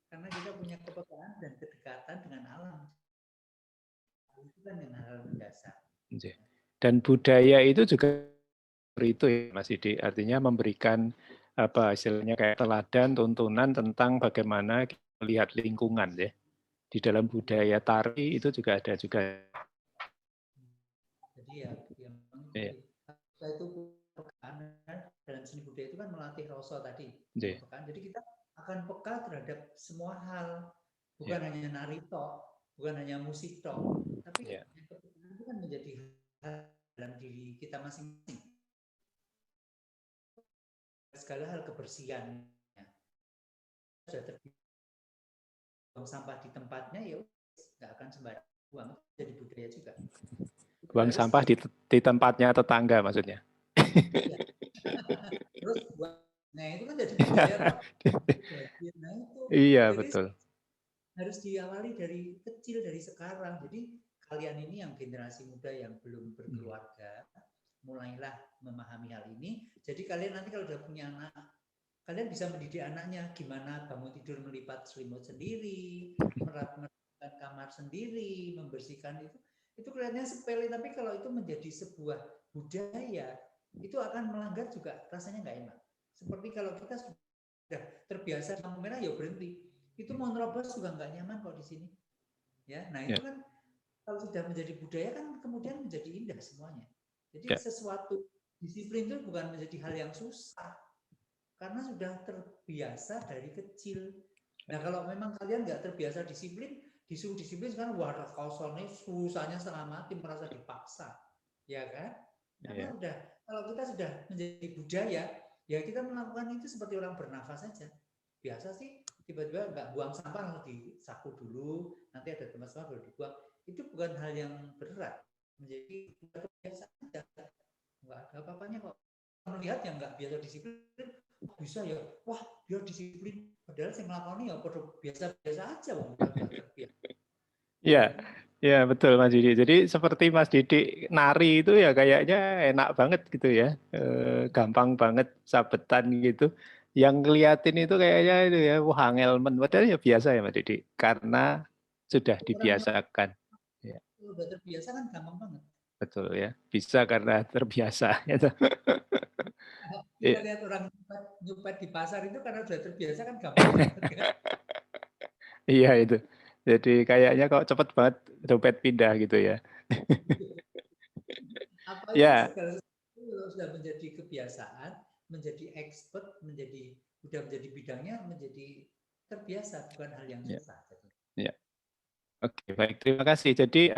Karena kita punya kepekaan dan kedekatan dengan alam. Itu kan yang hal mendasar. Dan budaya itu juga itu ya Mas Didi, artinya memberikan apa istilahnya kayak teladan, tuntunan tentang bagaimana melihat lingkungan ya. Di dalam budaya tari itu juga ada juga. Jadi ya itu dalam seni budaya itu kan melatih rasa tadi. Jadi kita akan peka terhadap semua hal, bukan hanya nari tok, bukan hanya musik tok, tapi itu kan menjadi hal dalam diri kita masing-masing. Segala hal kebersihan, sudah terbuang sampah di tempatnya, ya nggak akan sembarang buang, jadi budaya juga. Buang sampah di tempatnya tetangga maksudnya. Iya. Terus nah itu kan jadi budaya. Nah itu. Iya betul. Harus diawali dari kecil, dari sekarang. Jadi kalian ini yang generasi muda yang belum berkeluarga, mulailah memahami hal ini. Jadi kalian nanti kalau sudah punya anak, kalian bisa mendidik anaknya gimana bangun tidur melipat selimut sendiri, merapikan kamar sendiri, membersihkan itu kelihatannya sepele, tapi kalau itu menjadi sebuah budaya, itu akan melanggar juga rasanya nggak enak. Seperti kalau kita sudah terbiasa lampu merah, ya berhenti. Itu mau nerobos juga nggak nyaman kok di sini. Ya, nah itu kan kalau sudah menjadi budaya kan kemudian menjadi indah semuanya. Jadi sesuatu disiplin itu bukan menjadi hal yang susah, karena sudah terbiasa dari kecil. Nah kalau memang kalian nggak terbiasa disiplin, disuruh disiplin sekarang wadah kausalnya susahnya setengah mati, merasa dipaksa, ya kan? Karena udah kalau kita sudah menjadi budaya, ya kita melakukan itu seperti orang bernafas saja. Biasa sih tiba-tiba nggak buang sampah langsung disaku dulu, nanti ada tempat sampah baru dibuang. Itu bukan hal yang berat, menjadi kebiasaan aja, nggak ada apa-apanya kok. Melihat yang nggak biasa disiplin, bisa ya, wah dia disiplin, padahal saya melakukan ya biasa-biasa aja, bukan terbiasa. Iya, ya betul Mas Didi. Jadi seperti Mas Didi nari itu ya kayaknya enak banget gitu ya, gampang banget sabetan gitu. Yang ngeliatin itu kayaknya itu ya, wah angel men. Padahal ya biasa ya Mas Didi, karena sudah dibiasakan. Ya. Kalau udah terbiasa kan gampang banget. Betul ya, bisa karena terbiasa. Kita lihat orang nyupet di pasar itu karena sudah terbiasa kan gampang banget. Iya itu. Jadi kayaknya kok cepet banget dompet pindah gitu ya. Apa itu segala sesuatu kalau sudah menjadi kebiasaan, menjadi expert, sudah menjadi bidangnya, menjadi terbiasa, bukan hal yang susah. Ya. Oke, baik. Terima kasih. Jadi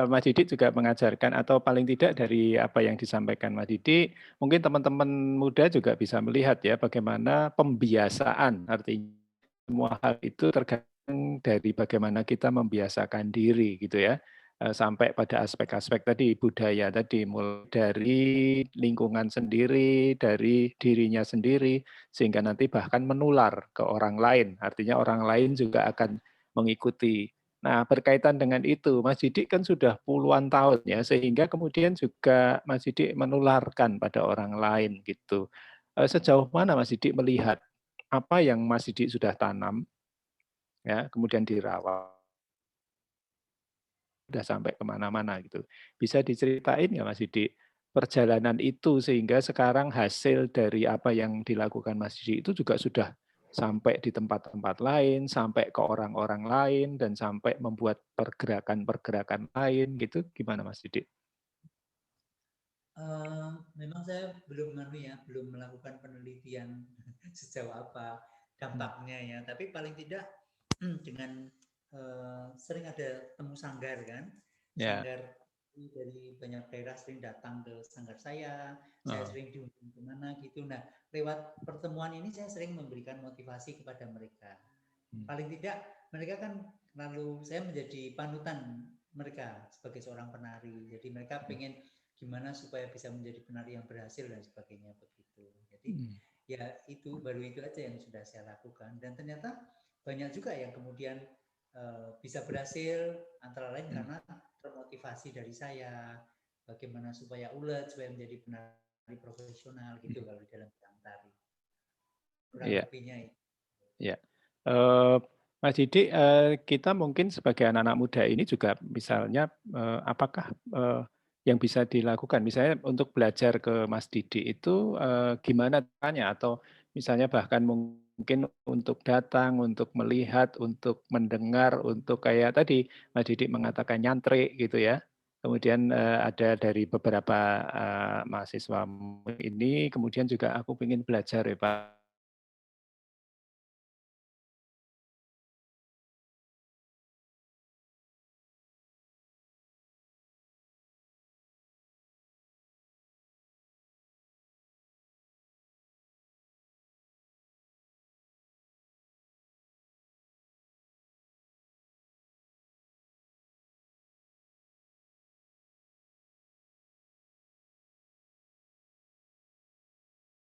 Mas Didi juga mengajarkan atau paling tidak dari apa yang disampaikan Mas Didi, mungkin teman-teman muda juga bisa melihat ya bagaimana pembiasaan, artinya semua hal itu tergantung dari bagaimana kita membiasakan diri gitu ya. Sampai pada aspek-aspek tadi budaya tadi, mulai dari lingkungan sendiri, dari dirinya sendiri, sehingga nanti bahkan menular ke orang lain. Artinya orang lain juga akan mengikuti. Nah, berkaitan dengan itu, Mas Didi kan sudah puluhan tahun ya, sehingga kemudian juga Mas Didi menularkan pada orang lain gitu. Sejauh mana Mas Didi melihat apa yang Mas Didi sudah tanam, ya, kemudian dirawat, sudah sampai kemana-mana gitu. Bisa diceritain nggak Mas Didi perjalanan itu sehingga sekarang hasil dari apa yang dilakukan Mas Didi itu juga sudah sampai di tempat-tempat lain, sampai ke orang-orang lain, dan sampai membuat pergerakan-pergerakan lain gitu. Gimana Mas Didi? Memang saya belum melakukan penelitian sejauh apa dampaknya ya, tapi paling tidak dengan sering ada temu sanggar kan, sanggar dari banyak daerah sering datang ke sanggar saya sering diundang kemana gitu. Nah, lewat pertemuan ini saya sering memberikan motivasi kepada mereka. Paling tidak mereka kan lalu saya menjadi panutan mereka sebagai seorang penari. Jadi mereka pengen gimana supaya bisa menjadi penari yang berhasil dan sebagainya begitu. Jadi ya itu baru itu aja yang sudah saya lakukan, dan ternyata banyak juga yang kemudian bisa berhasil antara lain karena termotivasi dari saya, bagaimana supaya ulet, supaya menjadi penari profesional gitu kalau di dalam bidang tari. Kurang Iya. lebihnya itu. Ya, Mas Didik, kita mungkin sebagai anak-anak muda ini juga misalnya, apakah yang bisa dilakukan, misalnya untuk belajar ke Mas Didik itu gimana caranya? Atau misalnya bahkan mungkin untuk datang, untuk melihat, untuk mendengar, untuk kayak tadi Mas Didik mengatakan nyantrik gitu ya. Kemudian ada dari beberapa mahasiswa ini, kemudian juga aku ingin belajar ya Pak.